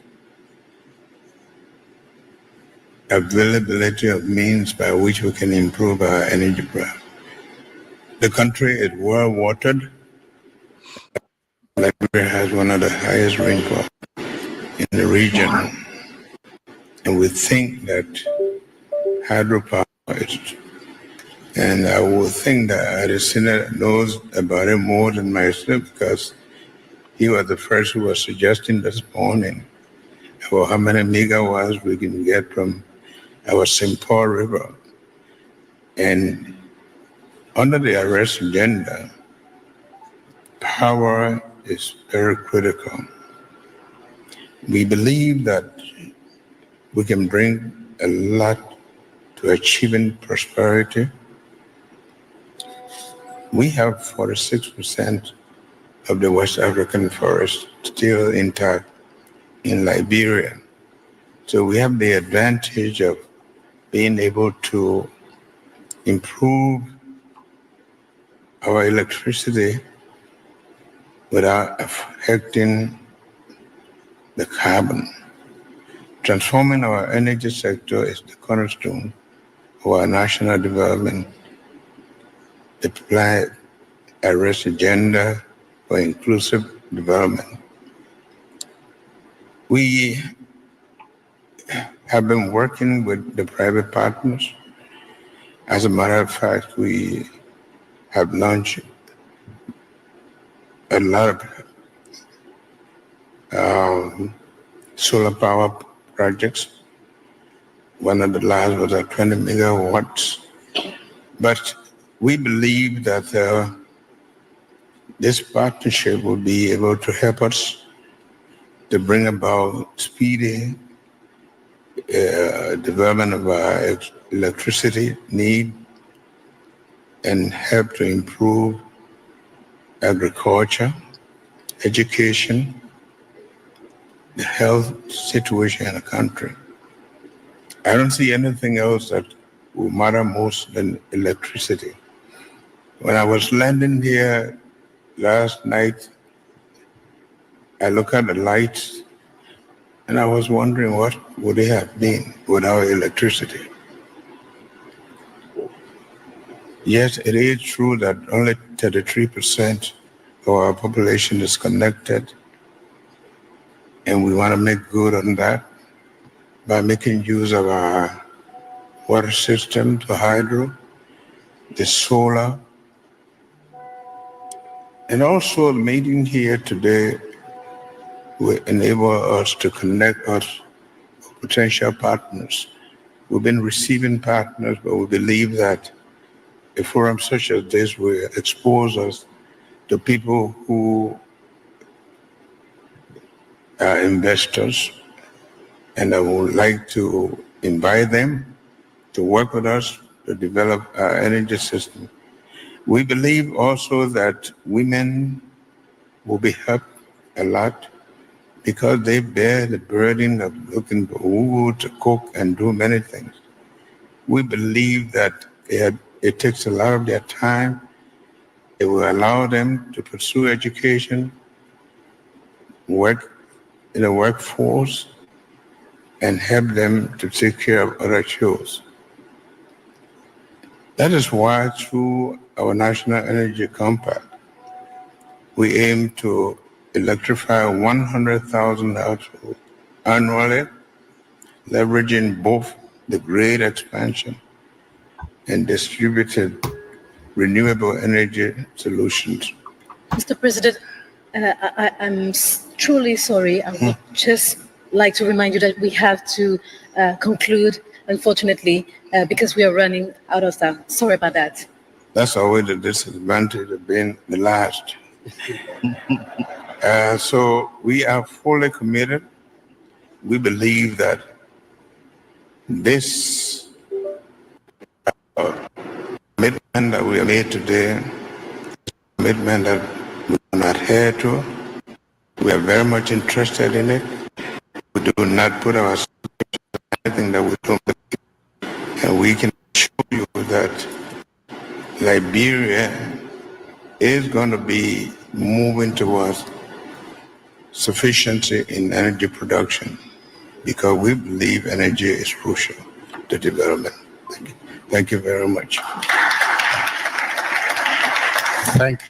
availability of means by which we can improve our energy problem. The country is well watered. Liberia has one of the highest rainfall in the region. And we think that hydropower is, and I would think that the Senate knows about it more than myself because he was the first who was suggesting this morning for how many megawatts we can get from our St. Paul River. And under the arrest agenda, power is very critical. We believe that we can bring a lot to achieving prosperity. We have 46% of the West African forest still intact in Liberia. So we have the advantage of being able to improve our electricity without affecting the carbon. Transforming our energy sector is the cornerstone of our national development. The plan arrest agenda for inclusive development. We have been working with the private partners. As a matter of fact, we have launched a lot of solar power projects. One of the last was at 20 megawatts. But we believe that this partnership will be able to help us to bring about speedy development of our electricity need and help to improve agriculture, education, the health situation in the country. I don't see anything else that will matter most than electricity. When I was landing here last night, I looked at the lights and I was wondering what would they have been without electricity. Yes, it is true that only 33% of our population is connected, and we want to make good on that by making use of our water system, the hydro, the solar, and also the meeting here today will enable us to connect us with potential partners. We've been receiving partners, but we believe that a forum such as this will expose us to people who are investors, and I would like to invite them to work with us to develop our energy system. We believe also that women will be helped a lot because they bear the burden of looking for wood to cook and do many things. We believe that it takes a lot of their time. It will allow them to pursue education, work in the workforce, and help them to take care of other chores. That is why through our National Energy Compact, we aim to electrify 100,000 households annually, leveraging both the grid expansion and distributed renewable energy solutions. Mr. President, I'm truly sorry. I would just like to remind you that we have to conclude, unfortunately, because we are running out of time. Sorry about that. That's always the disadvantage of being the last. So we are fully committed. We believe that this commitment that we have made today is a commitment that we will not adhere to. We are very much interested in it. We do not put ourselves in anything that we don't believe. And we can show you that Liberia is going to be moving towards sufficiency in energy production because we believe energy is crucial to development. Thank you very much. Thank you.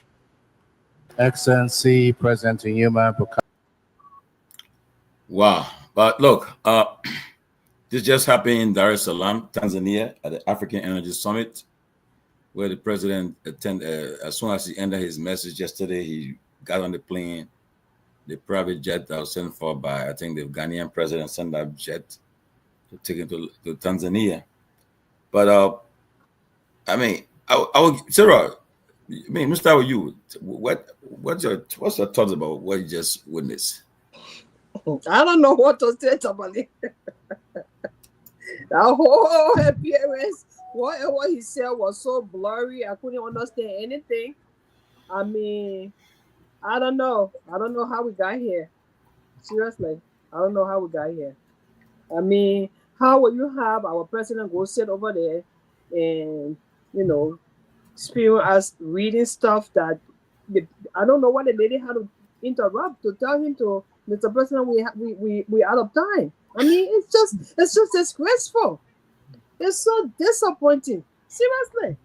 Excellency President Nyenwolo. Wow. But look, this just happened in Dar es Salaam, Tanzania, at the African Energy Summit, where the president attended. As soon as he ended his message yesterday, he got on the plane the private jet that was sent for by, I think, the Ghanaian president sent that jet to take it to Tanzania. But I mean, I would, Sarah, I mean, let's start with you. What's your thoughts about what you just witnessed? I don't know what to say, Tomalin. That whole appearance, whatever he said was so blurry. I couldn't understand anything. I mean, I don't know. I don't know how we got here. Seriously, I don't know how we got here. I mean, how will you have our president go sit over there and, you know, spewing us reading stuff that I don't know what the lady had to interrupt to tell him to, Mr. President, we out of time. I mean, it's just disgraceful. It's so disappointing. Seriously.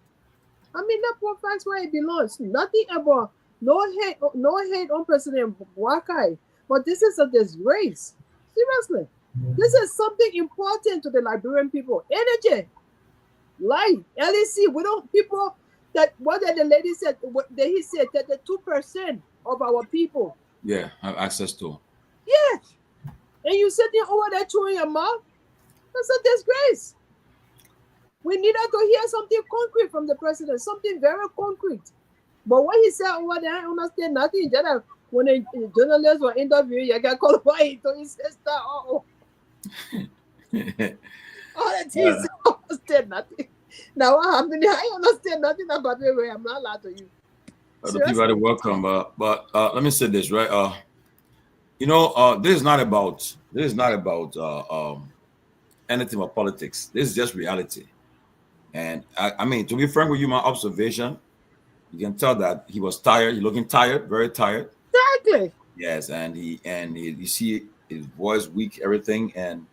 I mean, that poor facts where it belongs. Nothing about no hate on President Wakai. But this is a disgrace. Seriously. This is something important to the Liberian people. Energy, life, LEC. We don't people that what did the lady said? What did he said that the 2% of our people have access to. Yeah, and you sitting over there chewing your mouth. That's a disgrace. We needed to hear something concrete from the president, something very concrete. But what he said over there, I understand nothing. Just when a journalists were interviewing, you got called by to his sister. All that he said, I understand nothing. Now what happened? I understand nothing about the way I'm not allowed to you. The people are welcome, but let me say this, right? You know, this is not about anything about politics. This is just reality. And I mean, to be frank with you, my observation, you can tell that he was tired. He's looking tired, very tired. Exactly. Yes, and you see his voice weak, everything. And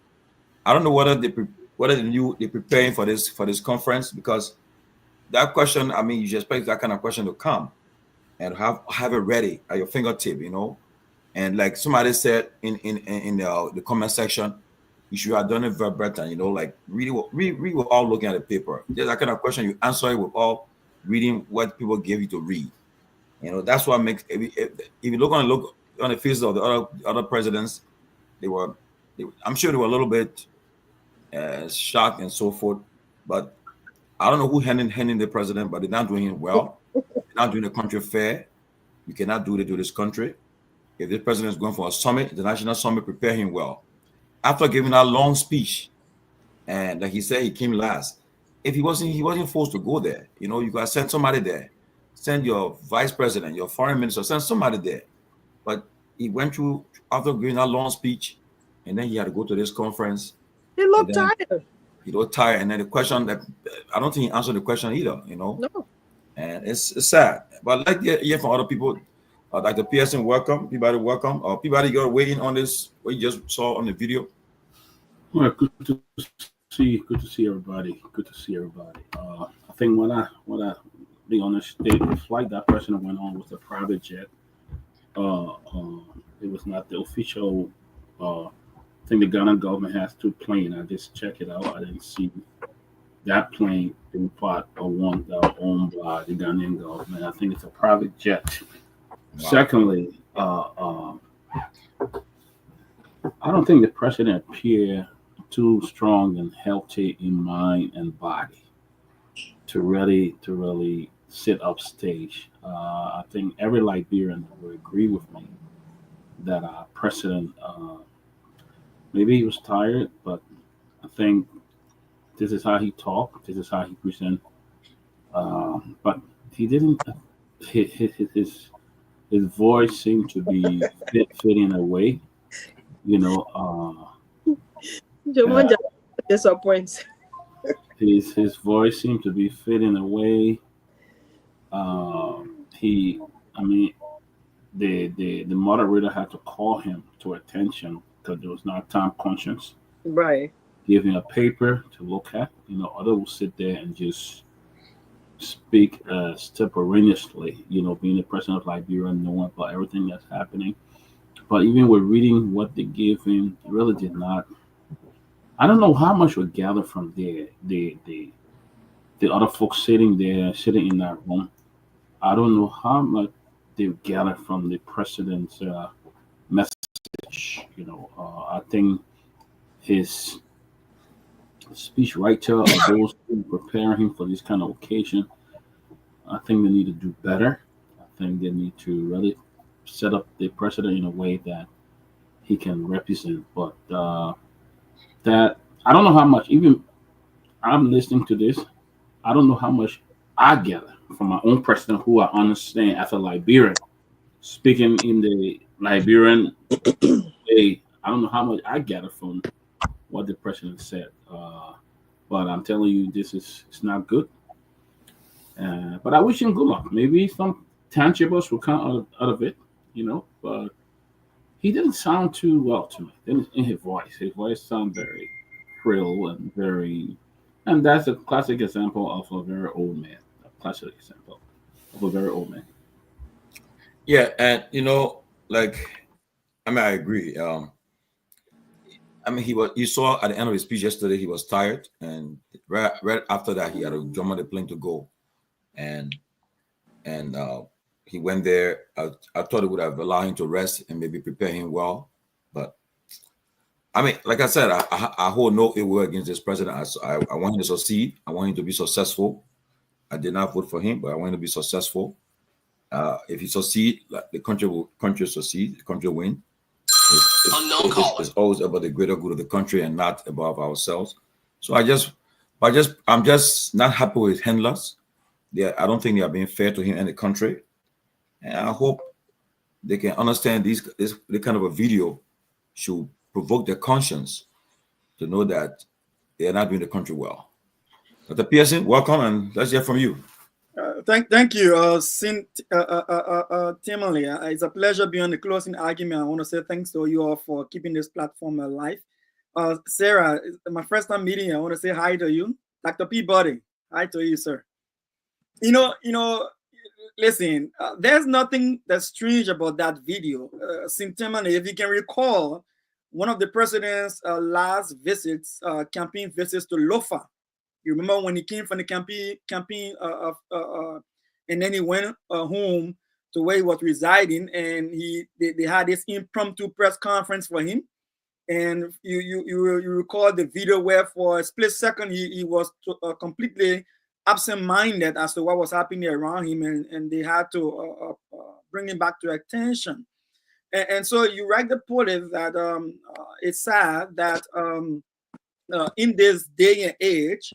I don't know whether they're preparing for this conference, because that question, I mean, you just expect that kind of question to come and have it ready at your fingertip, you know. And like somebody said in the comment section, you should have done it verbatim, you know, like read we're all looking at the paper. There's that kind of question, you answer it with all reading what people give you to read. You know, that's what makes, if you look on the faces of the other presidents, I'm sure they were a little bit shocked and so forth, but I don't know who handing the president, but they're not doing it well. They're not doing the country fair. You cannot do it to this country. If the president is going for a summit, the national summit, prepare him well. After giving that long speech, and like he said, he came last. If he wasn't forced to go there, you know, you gotta send somebody there. Send your vice president, your foreign minister, send somebody there. But he went through after giving that long speech, and then he had to go to this conference. He looked tired. He looked tired, and then the question that I don't think he answered the question either, you know. No. And it's sad. But like hear from other people. Dr. Pearson, welcome. Peabody, welcome. Peabody, you're waiting on this, what you just saw on the video. Well, good to see everybody. Good to see everybody. I think when I be honest, the flight that person went on was a private jet. It was not the official. I think the Ghana government has 2 planes. I just checked it out. I didn't see that plane being part of one that are owned by the Ghanaian government. I think it's a private jet. Wow. Secondly, I don't think the president appeared too strong and healthy in mind and body to really sit up stage. I think every Liberian will agree with me that our president, maybe he was tired, but I think this is how he talked, this is how he present. But he didn't. His voice seemed to be fitting away, you know. Disappoints. His voice seemed to be fitting away. The moderator had to call him to attention because there was not time conscience. Right. Give him a paper to look at. You know, others will sit there and just speak extemporaneously, you know, being the president of Liberia, knowing about everything that's happening. But even with reading what they gave him, it really did not. I don't know how much we gather from there. The other folks sitting in that room. I don't know how much they gathered from the president's message. I think his speech writer or those who prepare him for this kind of occasion, I think they need to do better. I think they need to really set up the president in a way that he can represent. But that I don't know how much. Even I'm listening to this, I don't know how much I gather from my own president, who I understand as a Liberian, speaking in the Liberian way. I don't know how much I gather from what the president said. But I'm telling you, it's not good. But I wish him good luck. Maybe some tangibles will come out of it, But he didn't sound too well to me. In his voice sounded very shrill and that's a classic example of a very old man. A classic example of a very old man. Yeah, and I agree. You saw at the end of his speech yesterday, he was tired, and right after that, he had to jump on the plane to go, and he went there. I thought it would have allowed him to rest and maybe prepare him well, but like I said, I hold no ill will against this president. I want him to succeed. I want him to be successful. I did not vote for him, but I want him to be successful. If he succeed, the country will succeed. The country will win. It's always about the greater good of the country and not above ourselves. So I'm just not happy with handlers. I don't think they are being fair to him and the country. And I hope they can understand this kind of a video should provoke their conscience to know that they are not doing the country well. Dr. Pearson, welcome, and let's hear from you. Thank you, Tomalin. It's a pleasure being on the closing argument. I want to say thanks to you all for keeping this platform alive. Sarah, my first time meeting you. I want to say hi to you. Dr. Peabody, hi to you, sir. Listen, there's nothing that's strange about that video. Tomalin, if you can recall, one of the president's last visits, campaign visits to Lofa. You remember when he came from the campaign, and then he went home to where he was residing, and they had this impromptu press conference for him. And you recall the video where for a split second he was completely absent-minded as to what was happening around him, and they had to bring him back to attention. And so you write the point that it's sad that in this day and age,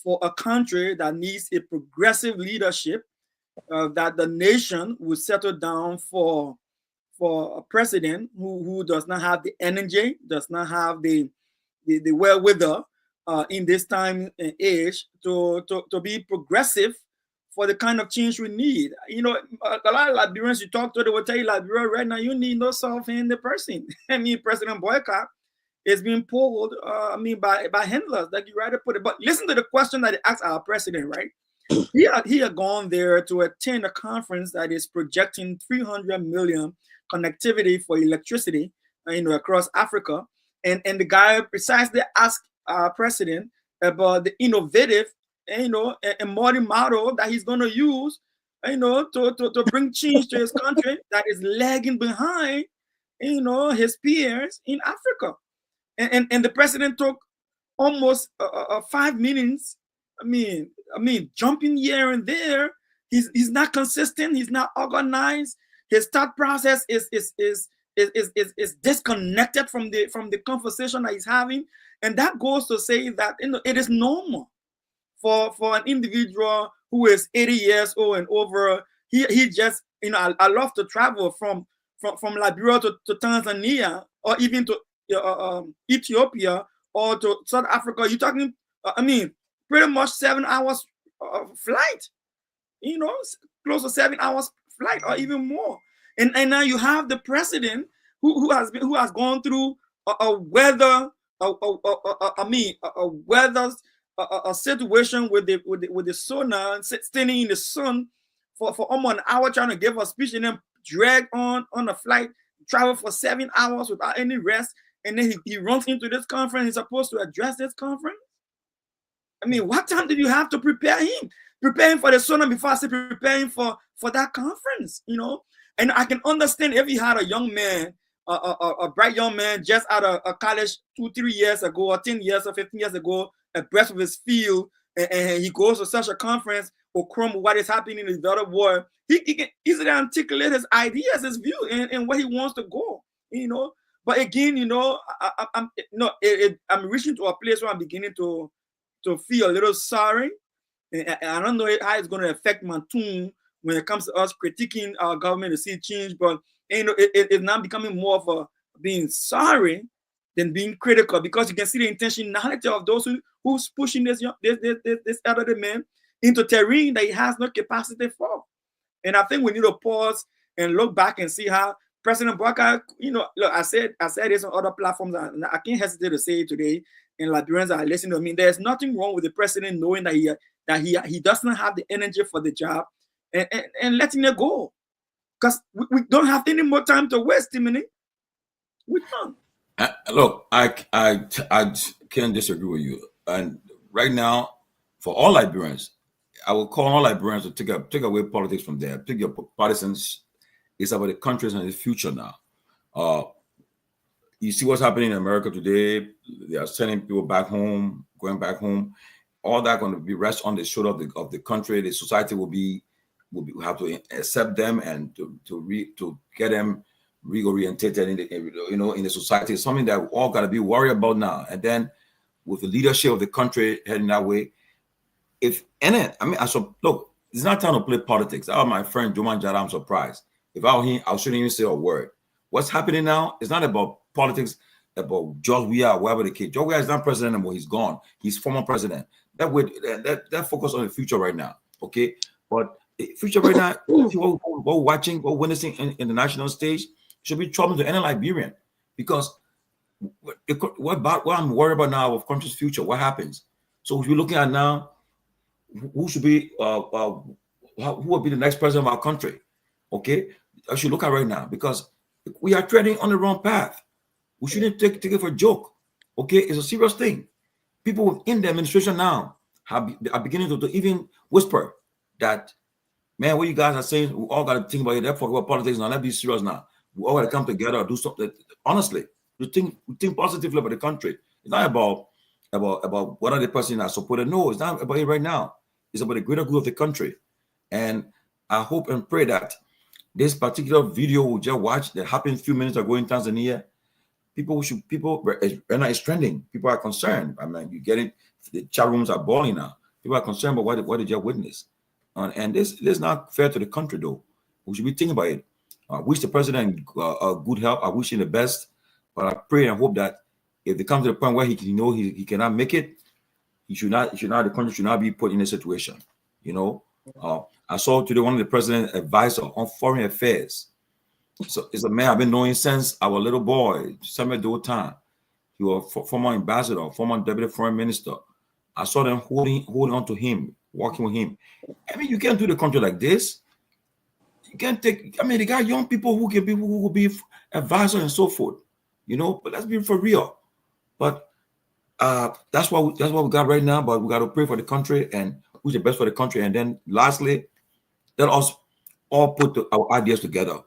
for a country that needs a progressive leadership, that the nation would settle down for a president who does not have the energy, does not have the wherewithal in this time and age to be progressive for the kind of change we need. A lot of Liberians you talk to, they will tell you, Liberia right now, you need no soft-handed person. President Boycott is being pulled, by handlers, like you right to put it. But listen to the question that they asked our president, right? He had gone there to attend a conference that is projecting 300 million connectivity for electricity, across Africa. And the guy precisely asked our president about the innovative, and modern model that he's going to use, to bring change to his country that is lagging behind, his peers in Africa. And the president took almost 5 minutes. Jumping here and there. He's not consistent. He's not organized. His thought process is disconnected from the conversation that he's having, and that goes to say that it is normal for an individual who is 80 years old and over. He just I love to travel from Liberia to Tanzania, or even to Ethiopia or to South Africa. You're talking, pretty much 7 hours flight, close to 7 hours flight or even more. And now you have the president who has gone through a situation with the sonar, standing in the sun for almost an hour trying to give a speech, and then drag on a flight, travel for 7 hours without any rest, and then he runs into this conference. He's supposed to address this conference. What time did you have to prepare him? Prepare him for the sonar before I say prepare him for that conference, And I can understand if he had a young man a bright young man just out of college 2-3 years ago, or 10 years or 15 years ago, abreast of his field, and he goes to such a conference or crumble what is happening in the developed world, he can easily articulate his ideas, his view, and where he wants to go, you know. But again, you know, I'm reaching to a place where I'm beginning to feel a little sorry. And I don't know how it's going to affect my tune when it comes to us critiquing our government to see change, but you know, it's now becoming more of a being sorry than being critical, because you can see the intentionality of those who's pushing this elderly man into terrain that he has no capacity for. And I think we need to pause and look back and see how President Boubacar, you know, look, I said this on other platforms, and I can't hesitate to say it today, and Liberians are listening to me. There's nothing wrong with the president knowing that he doesn't have the energy for the job and letting it go. Because we don't have any more time to waste, Timothy. We don't. Look, I can't disagree with you. And right now, for all Liberians, I will call all Liberians to take away politics from there. Take your partisans. It's about the countries and the future now. You see what's happening in America today. They are sending people back home, going back home. All that going to be rest on the shoulder of the country. The society will have to accept them and to get them reorientated in the society. It's something that we all got to be worried about now. And then with the leadership of the country heading that way, look, it's not time to play politics. My friend Joman Jada, I'm surprised. If I were him, I shouldn't even say a word. What's happening now is not about politics, about George Weah, whatever the case. George Weah is not president anymore. He's gone. He's former president. That focus on the future right now. Okay, but the future right now, what we're watching, what we're witnessing in the national stage should be troubling to any Liberian, because what I'm worried about now of country's future. What happens? So we're looking at now who should be who will be the next president of our country. Okay, I should look at right now, because we are treading on the wrong path. We shouldn't take it for a joke. Okay, it's a serious thing. People within the administration now are beginning to even whisper that, man, what you guys are saying, we all got to think about it. Therefore, about politics now. Let's be serious now. We all got to come together and do something. Honestly, we think positively about the country. It's not about what other person are supported. No, it's not about it right now. It's about the greater good of the country. And I hope and pray that this particular video we just watched that happened a few minutes ago in Tanzania, right now it's trending. People are concerned. I mean, you get it. The chat rooms are boiling now. People are concerned about what did you witness, and this is not fair to the country though. We should be thinking about it. I wish the president good health. I wish him the best, but I pray and hope that if they come to the point where he cannot make it, the country should not be put in a situation. You know, I saw today one of the president's advisor on foreign affairs. So it's a man I've been knowing since our little boy, Samuel Dotan. He was former ambassador, former deputy foreign minister. I saw them holding on to him, walking with him. I mean, you can't do the country like this. You can't take. I mean, they got young people who will be advisors and so forth. You know, but let's be for real. But that's what we got right now. But we got to pray for the country and who's the best for the country. And then lastly, let us all put our ideas together.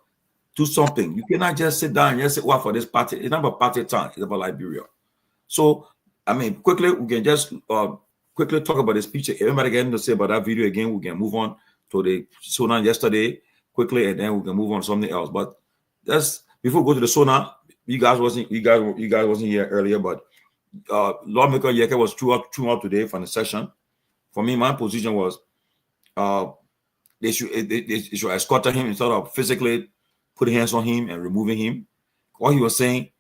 Do something. You cannot just sit down and just say, well, for this party. It's not about party time. It's about Liberia. So, I mean, quickly, we can just quickly talk about the speech. Everybody getting to say about that video again. We can move on to the Sona yesterday quickly, and then we can move on to something else. But that's before we go to the Sona. You guys wasn't here earlier, but lawmaker Yeke was threw out today from the session. For me, my position was they should escort him instead of physically putting hands on him and removing him. What he was saying,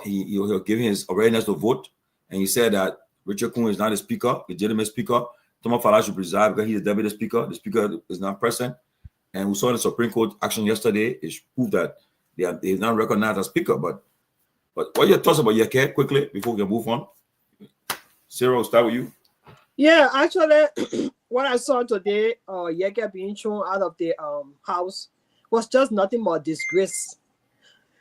he was giving his awareness to vote, and he said that Richard Kun is not a speaker, legitimate speaker. Thomas Fala should preside because he's a deputy speaker. The speaker is not present. And we saw in the Supreme Court action yesterday, it proved that they are not recognized as speaker. But what are your thoughts about Yeke quickly before we can move on? Sarah, we'll start with you. Yeah, actually, what I saw today, Yeke being thrown out of the house was just nothing but disgrace.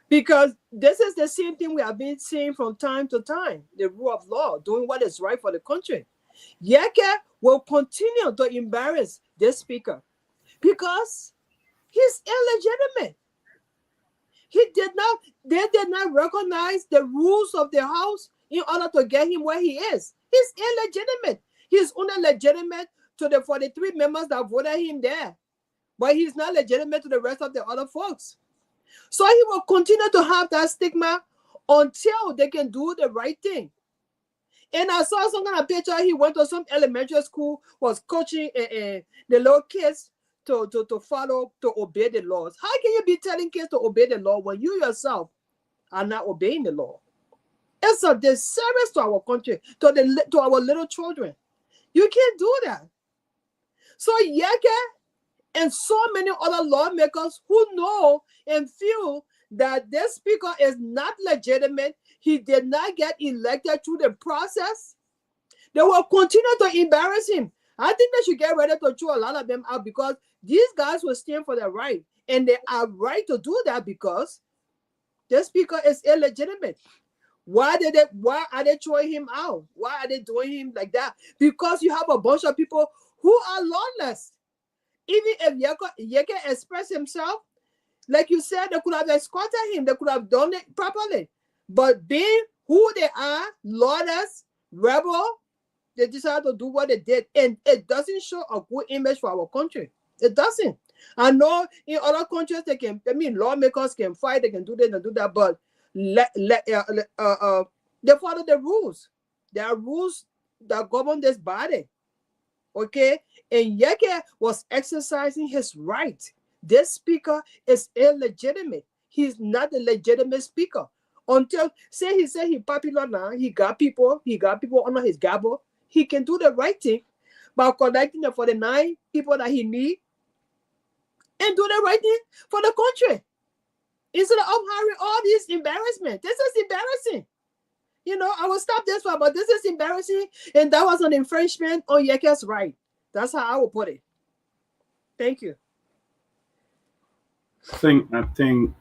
Because this is the same thing we have been seeing from time to time, the rule of law, doing what is right for the country. Yeke will continue to embarrass this speaker because he's illegitimate. They did not recognize the rules of the house in order to get him where he is. He's illegitimate. He's only legitimate to the 43 members that voted him there, but he's not legitimate to the rest of the other folks. So he will continue to have that stigma until they can do the right thing. And I saw some kind of picture. He went to some elementary school, was coaching the little kids to follow, to obey the laws. How can you be telling kids to obey the law when you yourself are not obeying the law? It's a disservice to our country, to our little children. You can't do that. So Yeke and so many other lawmakers who know and feel that this speaker is not legitimate, he did not get elected through the process, they will continue to embarrass him. I think they should get ready to throw a lot of them out, because these guys will stand for their right, and they are right to do that because the speaker is illegitimate. Why are they throwing him out? Why are they doing him like that? Because you have a bunch of people who are lawless. Even if Yeke expressed himself, like you said, they could have escorted him. They could have done it properly. But being who they are, lawless, rebel, they decided to do what they did. And it doesn't show a good image for our country. It doesn't. I know in other countries, lawmakers can fight, they can do this and do that, but they follow the rules. There are rules that govern this body. Okay? And Yeke was exercising his right. This speaker is illegitimate. He's not a legitimate speaker. Until he said he's popular now, he got people under his gavel. He can do the right thing by collecting the 49 people that he needs and do the right thing for the country. Instead of hiring all these embarrassment. This is embarrassing. I will stop this one, but this is embarrassing, and that was an infringement on Yeke's right. That's how I will put it. Thank you. I think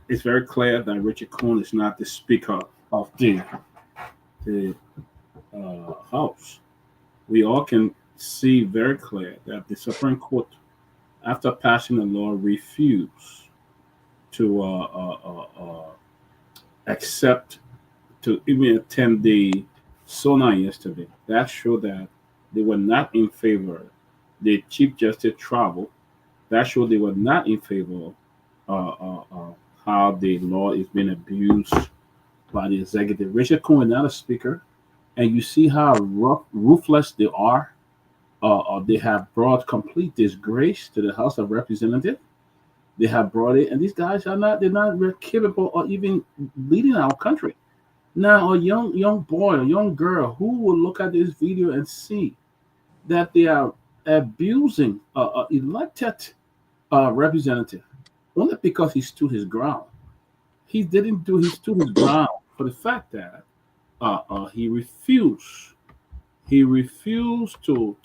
it's very clear that Richard Cohen is not the speaker of the House. We all can see very clear that the Supreme Court, after passing the law, refused to accept to even attend the SONA yesterday. That showed that they were not in favor. The Chief Justice traveled. That showed they were not in favor of how the law is being abused by the executive. Richard Cohen, not a speaker, and you see how ruthless they are. They have brought complete disgrace to the House of Representatives. They have brought it, and these guys they're not capable of even leading our country. Now, a young boy, a young girl who will look at this video and see that they are abusing elected representative only because he stood his ground. He didn't do. He stood his ground for the fact that he refused. He refused to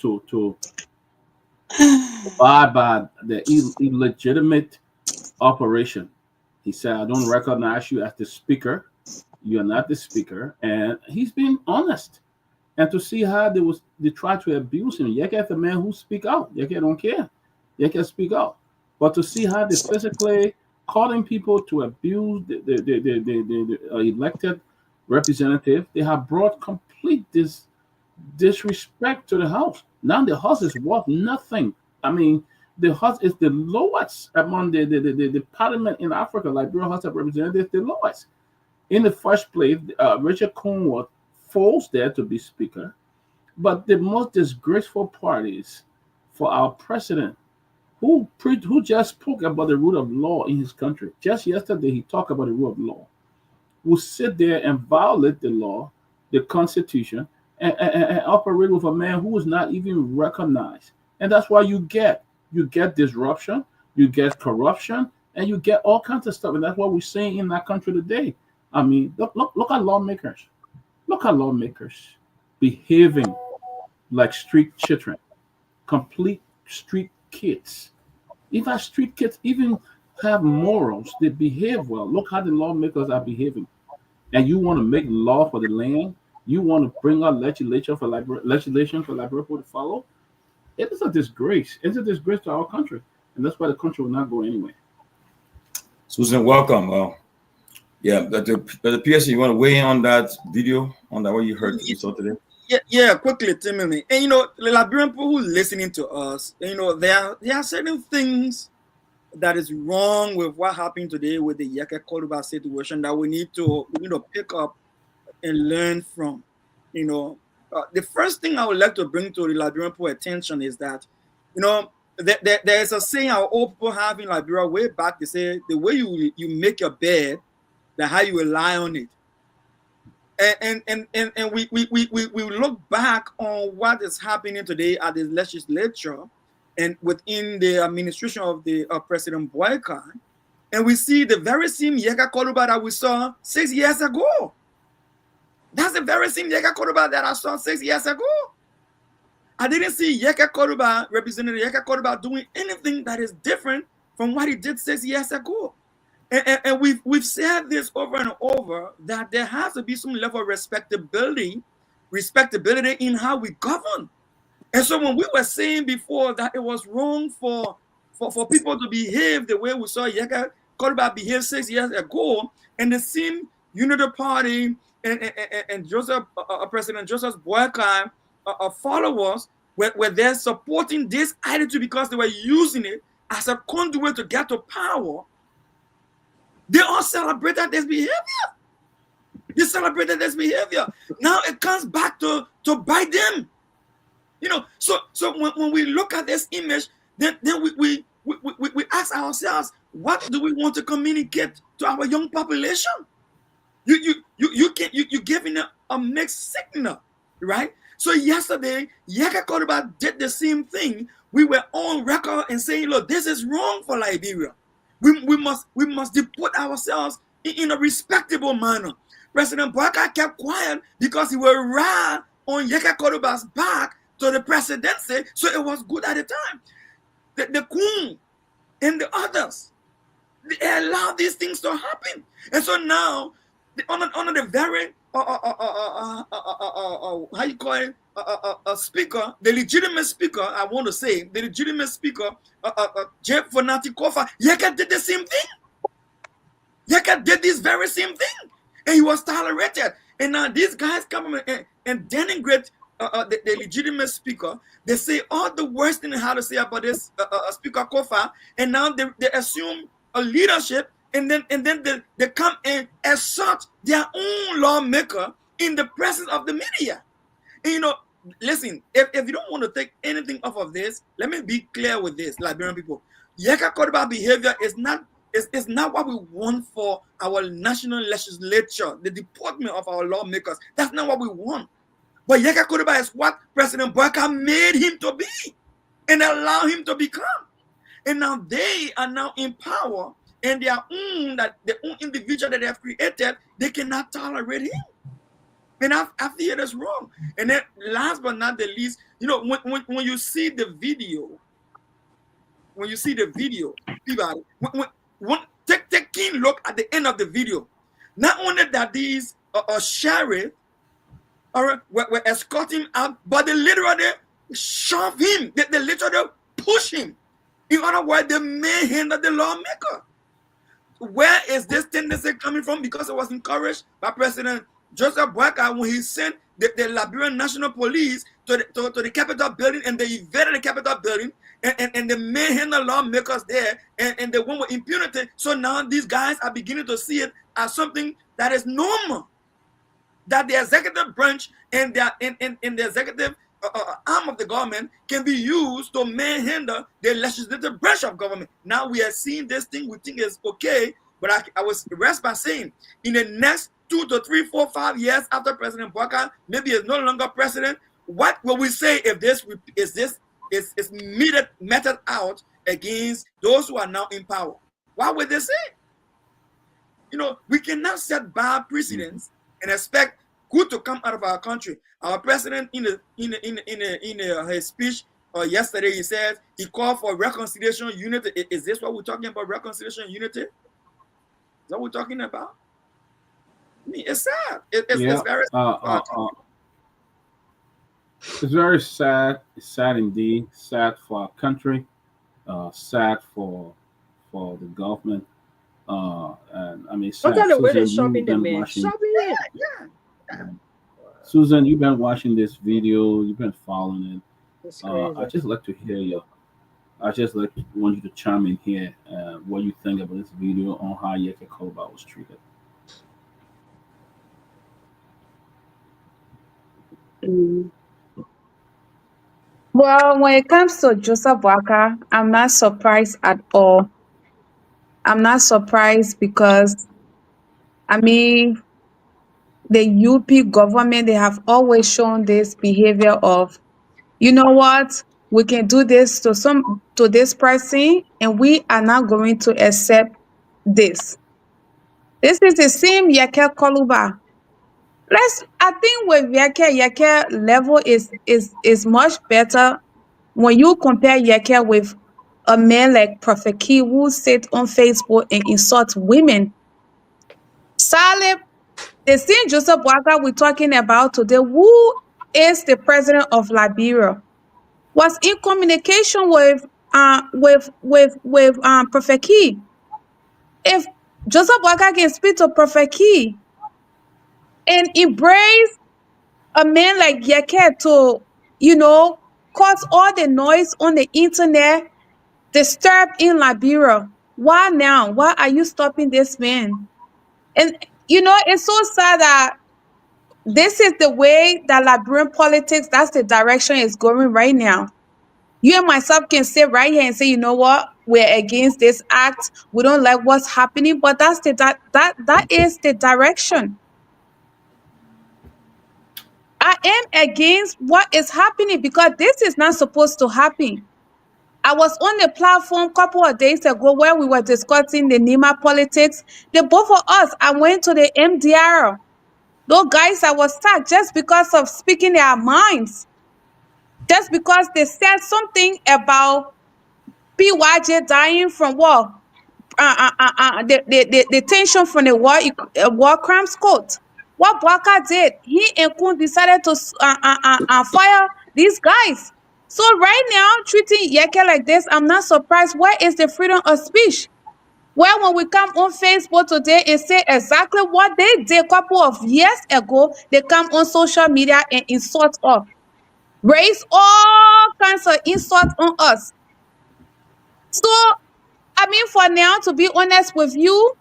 abide by the illegitimate operation. He said, "I don't recognize you as the speaker. You're not the speaker," and he's being honest. And to see how they try to abuse him. Yeke is the man who speak out. Yeke don't care. Yeke speak out. But to see how they physically calling people to abuse the elected representative, they have brought complete disrespect to the House. Now the House is worth nothing. I mean, the House is the lowest among the parliament in Africa. Liberia House of Representatives, the lowest. In the first place, Richard Cohen was forced there to be speaker. But the most disgraceful part is for our president, who just spoke about the rule of law in his country. Just yesterday, he talked about the rule of law. Will sit there and violate the law, the Constitution, and operate with a man who is not even recognized. And that's why you get disruption, you get corruption, and you get all kinds of stuff. And that's what we're seeing in that country today. I mean, look at lawmakers. Look at lawmakers behaving like street children, complete street kids. If our street kids even have morals, they behave well. Look how the lawmakers are behaving. And you want to make law for the land? You want to bring out legislation for Liberia to follow? It is a disgrace. It's a disgrace to our country. And that's why the country will not go anywhere. Susan, welcome. Yeah, the PSC, you want to weigh in on that video, on that what you heard, you saw today? Yeah, quickly, Timmy. And you know, the Liberian people who listening to us, you know, there are certain things that is wrong with what happened today with the Yeke Koruba situation that we need to pick up and learn from. You know, the first thing I would like to bring to the Liberian people attention is that, you know, there is a saying our old people have in Liberia way back. They say the way you make your bed, that how you will lie on it. And we look back on what is happening today at the legislature and within the administration of the President Boyka, and we see the very same Yeka Koruba that we saw 6 years ago. That's the very same Yeka Koruba that I saw 6 years ago. I didn't see Yeka Koruba, Representative Yeka Koruba, doing anything that is different from what he did 6 years ago. And we've said this over and over, that there has to be some level of respectability in how we govern. And so when we were saying before that it was wrong for people to behave the way we saw Yeka Koruba behave 6 years ago, and the same Unity Party and Joseph, President Joseph Boyka followers were there supporting this attitude because they were using it as a conduit to get to power. They all celebrated this behavior. They celebrated this behavior. Now it comes back to bite them. You know, so when we look at this image, then we ask ourselves, what do we want to communicate to our young population? You're giving a mixed signal, right? So yesterday, Yeka Koruba did the same thing. We were on record and saying, look, this is wrong for Liberia. We must deport ourselves in a respectable manner. President Boyka kept quiet because he will ride on Yeka Koruba's back to the presidency, so it was good at the time. The Queen and the others, they allowed these things to happen. And so now, under the very, how you call it, a speaker, the legitimate speaker, I want to say, the legitimate speaker, Jeff Fonati Kofa, Yeka did the same thing. Yeka did this very same thing. And he was tolerated. And now these guys come and denigrate the legitimate speaker. They say all the worst thing how to say about this Speaker Kofa, and now they assume a leadership, and then they come and assert their own lawmaker in the presence of the media. And you know, listen, if you don't want to take anything off of this, let me be clear with this, Liberian people. Yeka Koruba behavior is not what we want for our national legislature, the deportment of our lawmakers. That's not what we want. But Yeka Koruba is what President Boyka made him to be and allow him to become. And now they are now in power, and their own individual that they have created, they cannot tolerate him. And I feel that's wrong. And then last but not the least, you know, when you see the video, Peabody, take a keen look at the end of the video. Not only that these sheriff were escorting him out, but they literally shove him. They literally push him. In other words, they manhandle the lawmaker. Where is this tendency coming from? Because it was encouraged by President Joseph Boyka when he sent the Liberian National Police to the Capitol building, and they invaded the Capitol building, and they manhandled lawmakers there, and they went with impunity. So now these guys are beginning to see it as something that is normal, that the executive branch and the executive arm of the government can be used to manhandle the legislative branch of government. Now we are seeing this thing, we think it's okay, but I was rest by saying, in the next 2 to 3, 4, 5 years after President Boyka maybe is no longer president, what will we say if this is meted out against those who are now in power? What would they say? You know, we cannot set bad precedents and expect good to come out of our country. Our president, in his speech yesterday, he said he called for reconciliation, unity. Is this what we're talking about? Reconciliation, unity? Is that what we're talking about? I mean, it's sad. It's very sad. It's very sad. It's sad indeed. Sad for our country. Sad for the government. And I mean, Look at the way they're Susan, shoving you've the been man. watching. Shoving it. Susan, you've been watching this video. You've been following it. It's crazy. I just like to hear you. I just want you to chime in here. What you think about this video on how Yeke Kehleboe was treated. Well, when it comes to Joseph Boakai, I'm not surprised at all. I'm not surprised because, I mean, the UP government, they have always shown this behavior of, you know what, we can do this to this person, and we are not going to accept this. This is the same Yeke Kehleboe. I think with Yeke level is much better when you compare Yeke with a man like Prophet Key who sit on Facebook and insult women. Salib, the same Joseph Boakai we're talking about today, who is the president of Liberia, was in communication with Prophet Key. If Joseph Boakai can speak to Prophet Key and embrace a man like Yeke to, cause all the noise on the internet, disturb in Liberia, why now? Why are you stopping this man? And it's so sad that this is the way that Liberian politics, that's the direction it's going right now. You and myself can sit right here and say, you know what, we're against this act, we don't like what's happening, but that is the direction. I am against what is happening because this is not supposed to happen. I was on the platform a couple of days ago where we were discussing the Nima politics. The both of us, I went to the MDR. Those guys that was stuck just because of speaking their minds. Just because they said something about PYJ dying from what? The tension from the war crimes court. What Boakai did, he and Kun decided to fire these guys. So right now, treating Yeke like this, I'm not surprised. Where is the freedom of speech? Well, when we come on Facebook today and say exactly what they did a couple of years ago, they come on social media and insult us. Raise all kinds of insults on us. So, I mean, for now, to be honest with you,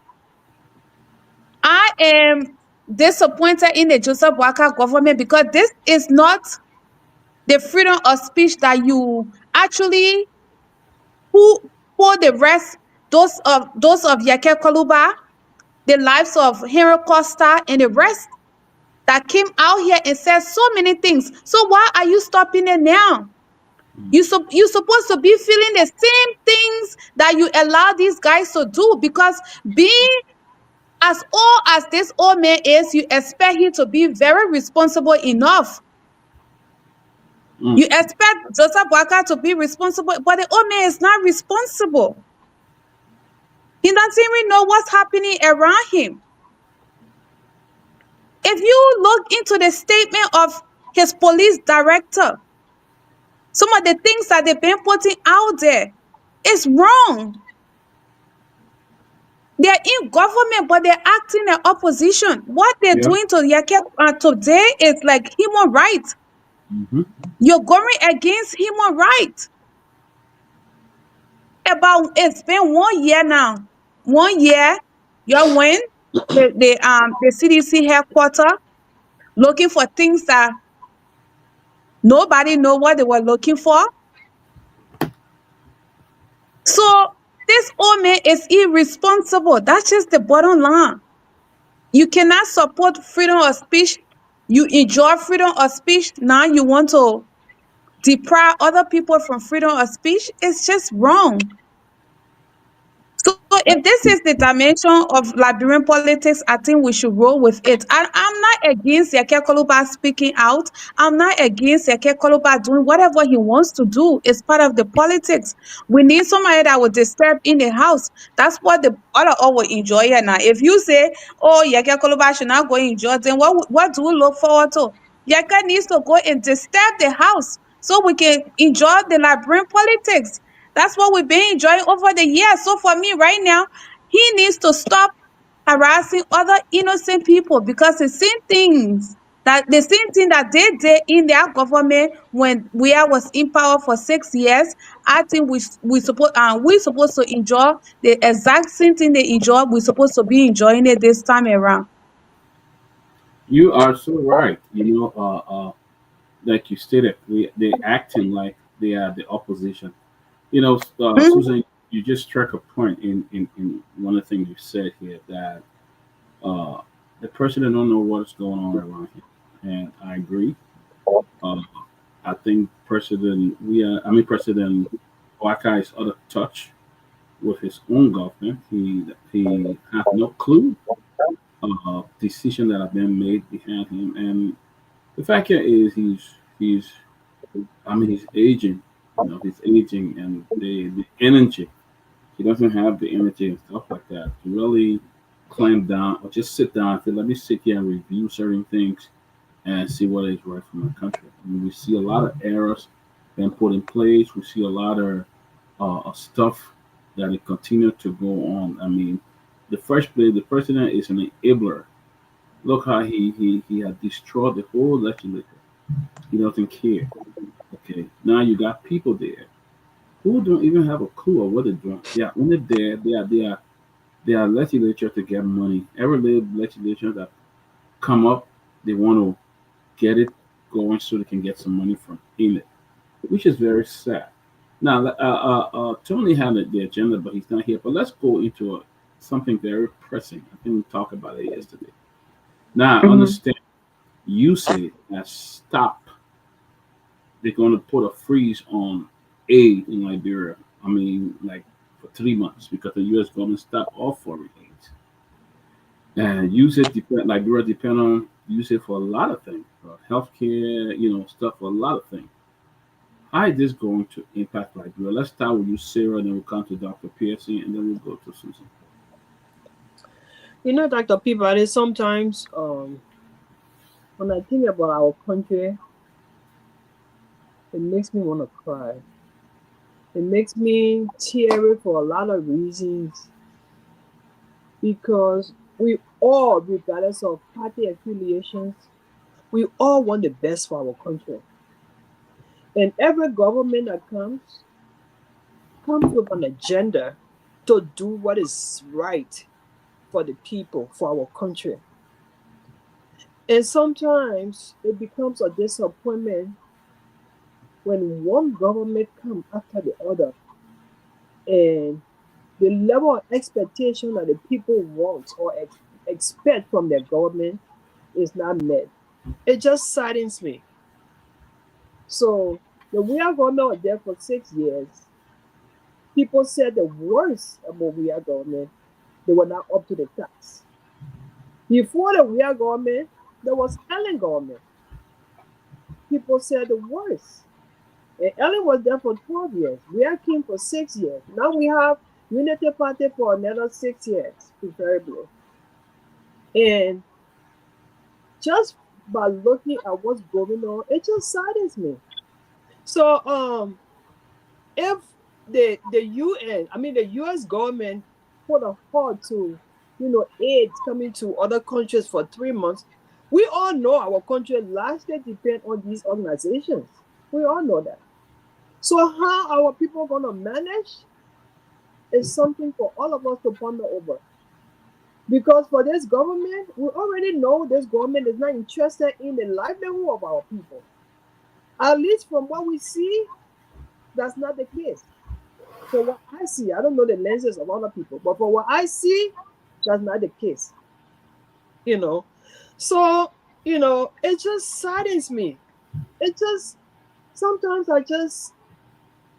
I am disappointed in the Joseph Boakai government because this is not the freedom of speech that you actually who for the rest, those of Yeke Kehleboe, the lives of Henry Costa and the rest that came out here and said so many things. So why are you stopping it now? You're supposed to be feeling the same things that you allow these guys to do, because being as old as this old man is, you expect him to be very responsible enough. You expect Joseph Boakai to be responsible, but the old man is not responsible. He doesn't even know what's happening around him. If you look into the statement of his police director, some of the things that they've been putting out there is wrong. They're in government, but they're acting in opposition. What they're doing to Yeke today is like human rights. You're going against human rights. It's been 1 year now. 1 year, you went the CDC headquarters looking for things that nobody know what they were looking for. So this old man is irresponsible. That's just the bottom line. You cannot support freedom of speech. You enjoy freedom of speech. Now you want to deprive other people from freedom of speech. It's just wrong. So if this is the dimension of Liberian politics, I think we should roll with it. I'm not against Yeke Kehleboe speaking out. I'm not against Yeke Kehleboe doing whatever he wants to do. It's part of the politics. We need somebody that will disturb in the house. That's what all of us will enjoy here now. If you say, oh, Yeke Kehleboe should not go and enjoy, then what do we look forward to? Yeke needs to go and disturb the house so we can enjoy the Liberian politics. That's what we've been enjoying over the years. So for me right now, he needs to stop harassing other innocent people, because the same thing that they did in their government when we was in power for 6 years. I think we supposed to enjoy the exact same thing they enjoy. We're supposed to be enjoying it this time around. You are so right. Like you stated, they acting like they are the opposition. Mhm. Susan, you just struck a point in one of the things you said here that uh, the president don't know what's going on around him, and I agree. Uh, I think President Waka is out of touch with his own government. He has no clue decision that have been made behind him, and the fact here is he's aging. He's aging, and the energy. He doesn't have the energy and stuff like that to really clamp down or just sit down and say, let me sit here and review certain things and see what is right for my country. We see a lot of errors being put in place. We see a lot of stuff that it continue to go on. The first place, the president is an enabler. Look how he had destroyed the whole legislature. He doesn't care. Okay, now you got people there who don't even have a clue of what they're doing. They are only there. They are legislature to get money. Every little legislation that come up, they want to get it going so they can get some money from in it, which is very sad. Now, Tony had the agenda, but he's not here. But let's go into something very pressing. I think we talked about it yesterday. Now, I Mhm. understand you say that stop. They're going to put a freeze on aid in Liberia. Like for 3 months because the U.S. government stopped offering aid. And use it depend Liberia depend on use it for a lot of things, for healthcare, stuff for a lot of things. How is this going to impact Liberia? Let's start with you, Sarah, and then we'll come to Dr. Pearson, and then we'll go to Susan. Dr. Peabody, sometimes when I think about our country, it makes me want to cry. It makes me teary for a lot of reasons, because we all, regardless of party affiliations, we all want the best for our country. And every government that comes with an agenda to do what is right for the people, for our country. And sometimes it becomes a disappointment when one government comes after the other and the level of expectation that the people want or expect from their government is not met. It just saddens me. So the Weir government was there for 6 years. People said the worst about Weir government, they were not up to the task. Before the Weir government, there was Ellen government. People said the worst. And Ellen was there for 12 years. Weir came for 6 years. Now we have Unity Party for another 6 years, preferably. And just by looking at what's going on, it just saddens me. So if the UN, the US government put a halt to, aid coming to other countries for 3 months, we all know our country largely depend on these organizations. We all know that. So how our people gonna manage is something for all of us to ponder over. Because for this government, we already know this government is not interested in the livelihood of our people. At least from what we see, that's not the case. For what I see, I don't know the lenses of other people, but for what I see, that's not the case. So, it just saddens me. It just, sometimes I just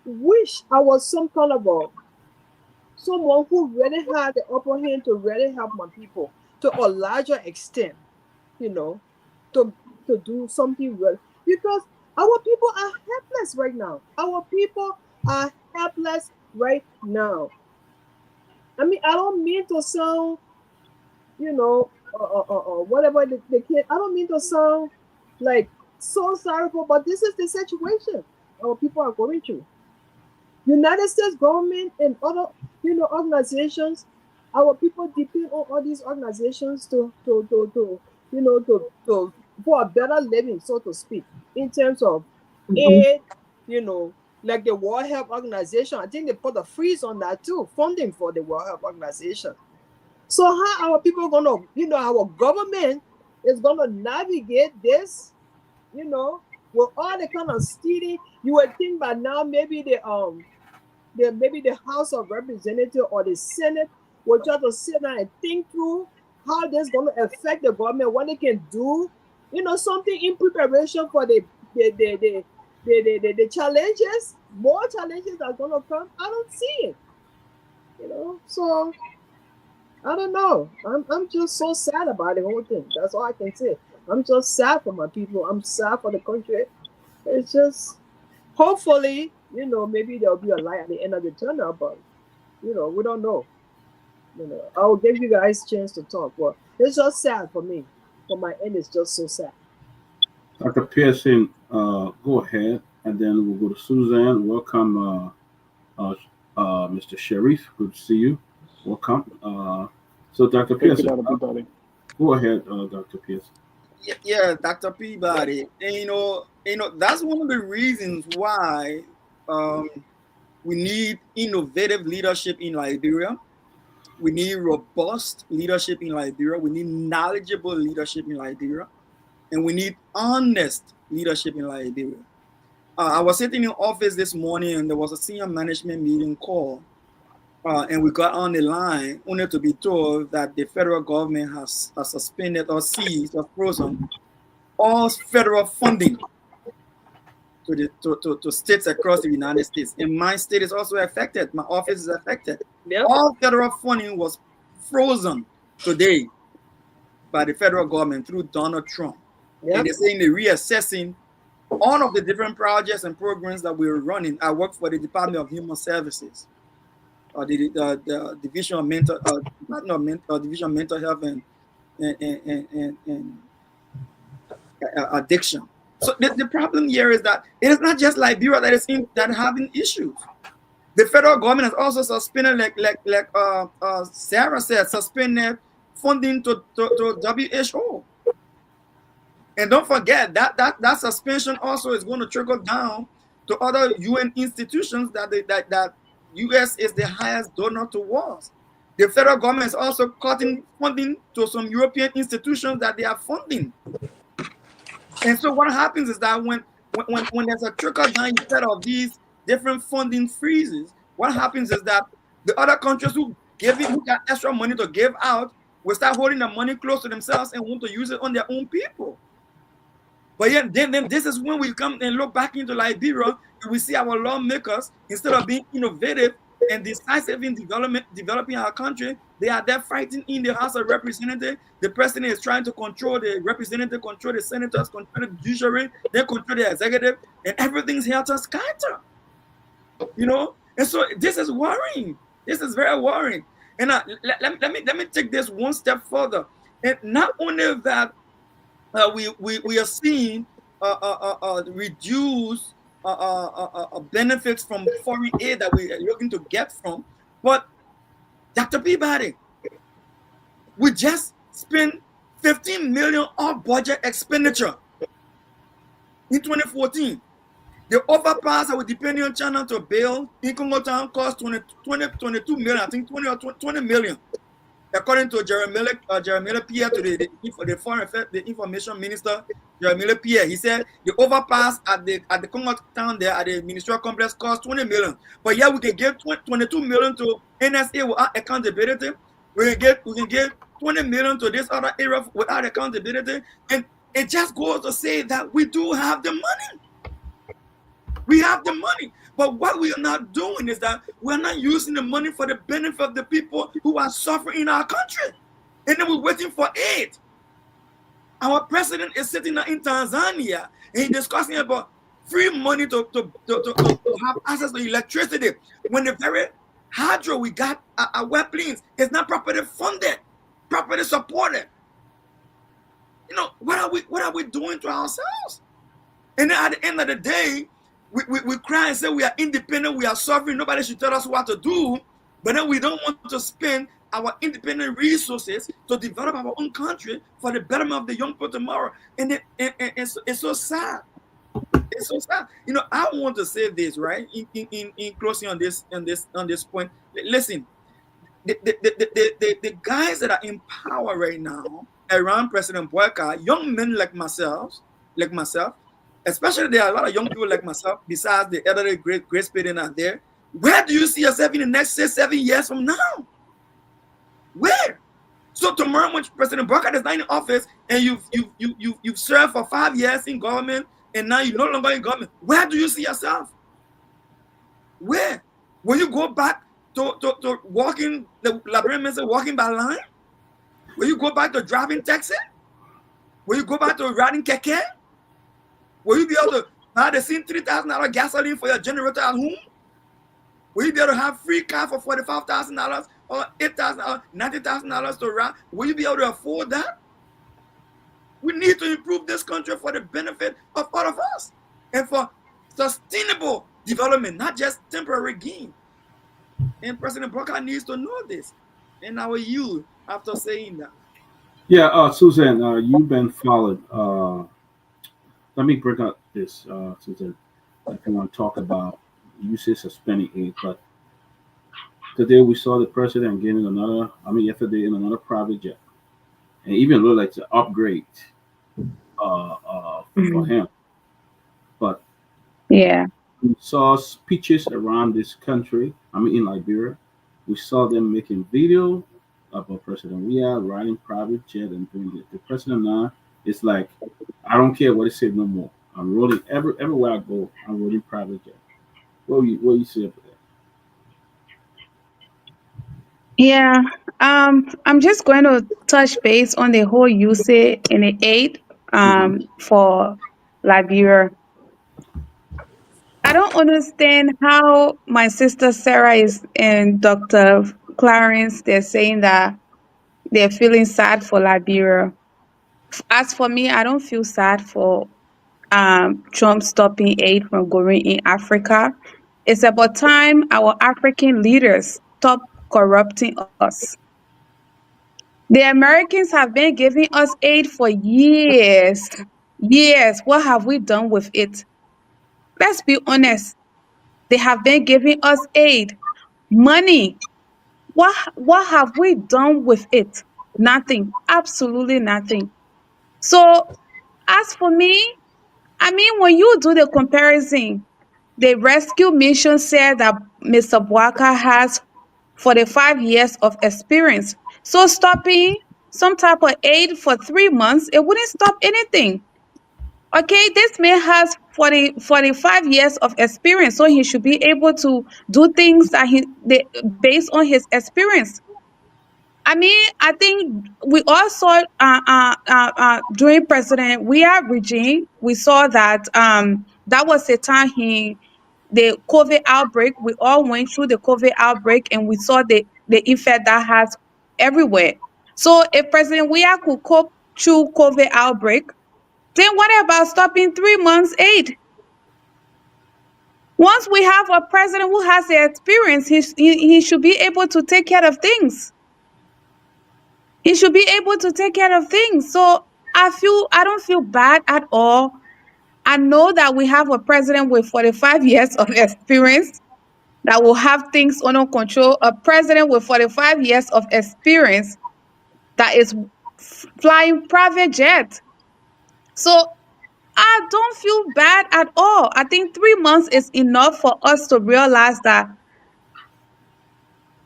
wish I was someone who really had the upper hand to really help my people to a larger extent, to do something well. Because our people are helpless right now. Our people are helpless right now. I don't mean to sound, whatever the kid, I don't mean to sound like so sorrowful, but this is the situation our people are going through. United States government and other, organizations, Our people depend on all these organizations to for a better living, so to speak, in terms of aid, like the World Health Organization. I think they put a freeze on that too, funding for the World Health Organization. So how our people gonna, our government is gonna navigate this, with all the kind of stealing? You would think by now maybe the House of Representatives or the Senate will try to sit down and think through how this is going to affect the government, what they can do, something in preparation for the challenges, more challenges that are going to come. I don't see it, so I don't know. I'm just so sad about the whole thing. That's all I can say. I'm just sad for my people. I'm sad for the country. It's just, hopefully, maybe there'll be a light at the end of the tunnel, but we don't know. I will give you guys a chance to talk, but it's just sad for me. For my end, it's just so sad. Dr. Pearson, go ahead, and then we'll go to Suzanne. Welcome, Mr. Sharif. Good to see you. Welcome. So, Dr. Pearson, go ahead, Dr. Pearson. Yeah, Dr. Peabody. And, that's one of the reasons why we need innovative leadership in Liberia. We need robust leadership in Liberia. We need knowledgeable leadership in Liberia. And we need honest leadership in Liberia. I was sitting in office this morning and there was a senior management meeting call. And we got on the line only to be told that the federal government has suspended or seized or frozen all federal funding to states across the United States. And my state is also affected. My office is affected. Yep. All federal funding was frozen today by the federal government through Donald Trump. Yep. And they're saying they're reassessing all of the different projects and programs that we're running. I work for the Department of Human Services, the Division of Mental, Division of Mental Health and Addiction. So the problem here is that it is not just Liberia that is having issues. The federal government has also suspended, like Sarah said, suspended funding to WHO. And don't forget that suspension also is going to trickle down to other UN institutions that US is the highest donor towards. The federal government is also cutting funding to some European institutions that they are funding. And so what happens is that when there's a trickle down instead of these different funding freezes, what happens is that the other countries who got extra money to give out will start holding the money close to themselves and want to use it on their own people. But yet, then this is when we come and look back into Liberia and we see our lawmakers, instead of being innovative and decisive in developing our country, they are there fighting in the House of Representatives. The president is trying to control the representative, control the senators, control the judiciary, they control the executive, and everything's helter-skelter. And so this is worrying. This is very worrying. And let me take this one step further. And not only that, we are seeing reduced benefits from foreign aid that we are looking to get from, but Dr. Peabody, we just spent 15 million off budget expenditure in 2014. The overpass that we depending on China to build in Congo Town cost 22 million, I think 20 or 20 million. According to Jeremiah Pierre, to the Foreign Affairs, the Information Minister, Jeremiah Pierre, he said the overpass at the Congo Town there at the ministerial complex cost 20 million. But yeah, we can give 22 million to NSA without accountability. We can give 20 million to this other area without accountability. And it just goes to say that we do have the money. We have the money. But what we are not doing is that we're not using the money for the benefit of the people who are suffering in our country. And then we're waiting for aid. Our president is sitting in Tanzania and he's discussing about free money to have access to electricity when the very hydro we got at wet plains is not properly funded, properly supported. What are we doing to ourselves? And then at the end of the day, we cry and say we are independent, we are sovereign, nobody should tell us what to do, but then we don't want to spend our independent resources to develop our own country for the betterment of the young people tomorrow. And it's so sad. It's so sad. You know, I want to say this, right? In closing on this point. Listen, the guys that are in power right now around President Boyka, young men like myself, especially there are a lot of young people like myself, besides the elderly Grace Payton out there. Where do you see yourself in the next 6-7 years from now? Where? So tomorrow, when President Boyka is not in office and you've served for 5 years in government, and now you're no longer in government, where do you see yourself? Where? Will you go back to walking, the Liberian men say walking by line? Will you go back to driving taxi? Will you go back to riding keke? Will you be able to buy the same $3,000 gasoline for your generator at home? Will you be able to have free car for $45,000 or $8,000, $90,000 to ride? Will you be able to afford that? We need to improve this country for the benefit of all of us and for sustainable development, not just temporary gain. And President Boyka needs to know this. And our youth, after saying that. Yeah, Susan, you've been followed. Let me bring up this, Susan, if you want to talk about, you say suspending aid, but today we saw the president getting yesterday in another private jet. And even looked like to upgrade for him. But yeah, we saw speeches around this country, in Liberia. We saw them making video about President Weah riding private jet and doing it. The president now is like, I don't care what he said no more. I'm rolling everywhere I go, I'm rolling private jet. What you say about that? yeah. I'm just going to touch base on the whole usage and the aid for Liberia. I don't understand how my sister Sarah is and Dr. Clarence, they're saying that they're feeling sad for Liberia. As for me, I don't feel sad for Trump stopping aid from going in Africa. It's about time our African leaders stop corrupting us. The Americans have been giving us aid for years. Years. What have we done with it? Let's be honest. They have been giving us aid, money. What have we done with it? Nothing. Absolutely nothing. So as for me, when you do the comparison, the rescue mission said that Mr. Boyka has 45 years of experience. So stopping some type of aid for 3 months, it wouldn't stop anything. Okay, this man has 45 years of experience, so he should be able to do things that based on his experience. I think we all saw during President Weah regime, we saw that that was the time the COVID outbreak, we all went through the COVID outbreak and we saw the effect that has everywhere. So if President Weah could cope through COVID outbreak, then what about stopping 3 months aid? Once we have a president who has the experience, he should be able to take care of things. He should be able to take care of things. So I don't feel bad at all. I know that we have a president with 45 years of experience that will have things under control. A president with 45 years of experience that is flying private jet. So I don't feel bad at all. I think 3 months is enough for us to realize that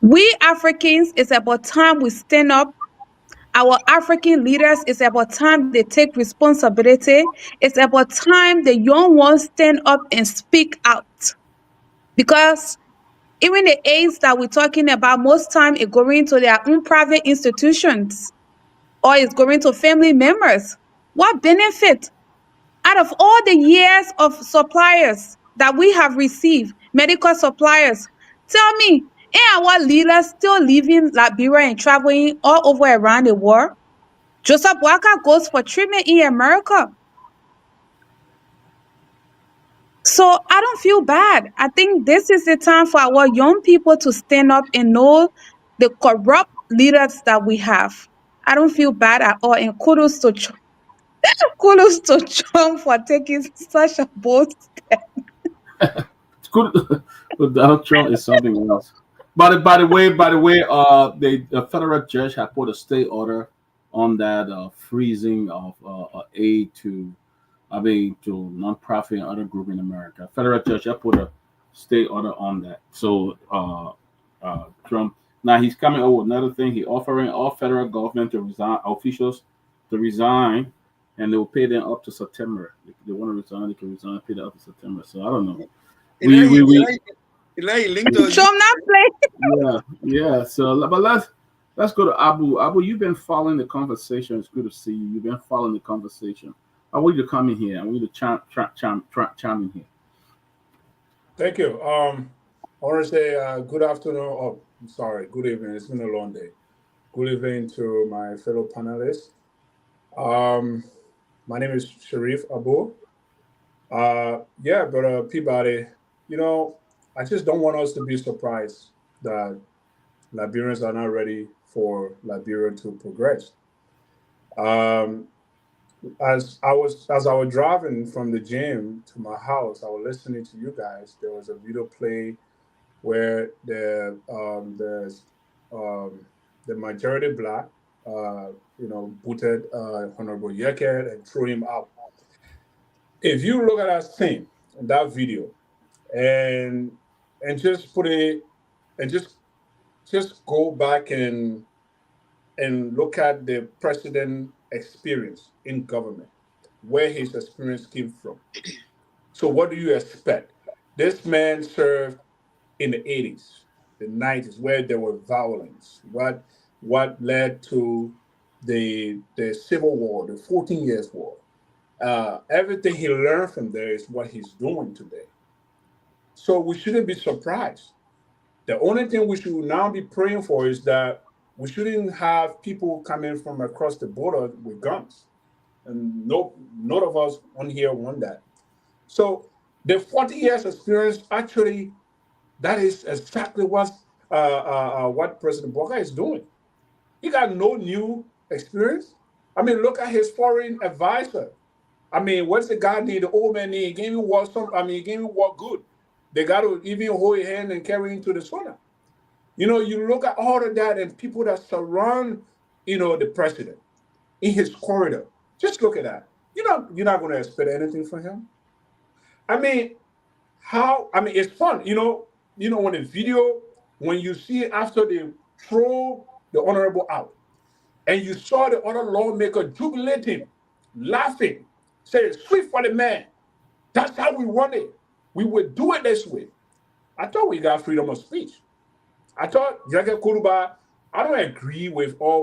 we Africans, it's about time we stand up. Our African leaders, it's about time they take responsibility. It's about time the young ones stand up and speak out. Because even the aids that we're talking about, most time it's going to their own private institutions or it's going to family members. What benefit? Out of all the years of suppliers that we have received, medical suppliers, tell me, ain't our leaders still leaving Liberia and traveling all over around the world? Joseph Boyka goes for treatment in America. So I don't feel bad. I think this is the time for our young people to stand up and know the corrupt leaders that we have. I don't feel bad at all. And kudos to Trump for taking such a bold step. It's good. But Donald Trump is something else. By the way, the federal judge had put a stay order on that freezing of aid to nonprofit and other group in America. Federal judge had put a stay order on that. So Trump now he's coming over with another thing. He offering all federal government officials to resign, and they will pay them up to September. If they want to resign, they can resign, pay them up to September. So I don't know. Trump not playing. Yeah. So, but let's go to Abu. Abu, you've been following the conversation. It's good to see you. You've been following the conversation. I want you to come in here. I want you to chime in here. Thank you. I want to say good afternoon. Oh, I'm sorry. Good evening. It's been a long day. Good evening to my fellow panelists. My name is Sharif Abu. But Peabody, I just don't want us to be surprised that Liberians are not ready for Liberia to progress. As I was driving from the gym to my house, I was listening to you guys. There was a video play where the majority black, booted Honorable Yeket and threw him out. If you look at that scene, that video, and just put it, and just go back and look at the president experience in government, where his experience came from. So what do you expect? This man served in the 80s, the 90s, where there were violence. What led to the Civil War, the 14 Years War. Everything he learned from there is what he's doing today. So we shouldn't be surprised. The only thing we should now be praying for is that we shouldn't have people coming from across the border with guns. And none of us on here want that. So the 40 years experience, actually, that is exactly what President Boca is doing. He got no new experience. I mean, look at his foreign advisor. I mean, what's the guy need? The old man need? He gave him what good. They got to even hold his hand and carry him to the sauna. You look at all of that and people that surround, the president in his corridor. Just look at that. You're not going to expect anything from him. I mean, it's fun. When the video, when you see after they throw the honorable out, and you saw the other lawmaker jubilating, laughing, saying, "Sweet for the man." That's how we want it. We would do it this way. I thought we got freedom of speech. I thought Jacob Kuruba, I don't agree with all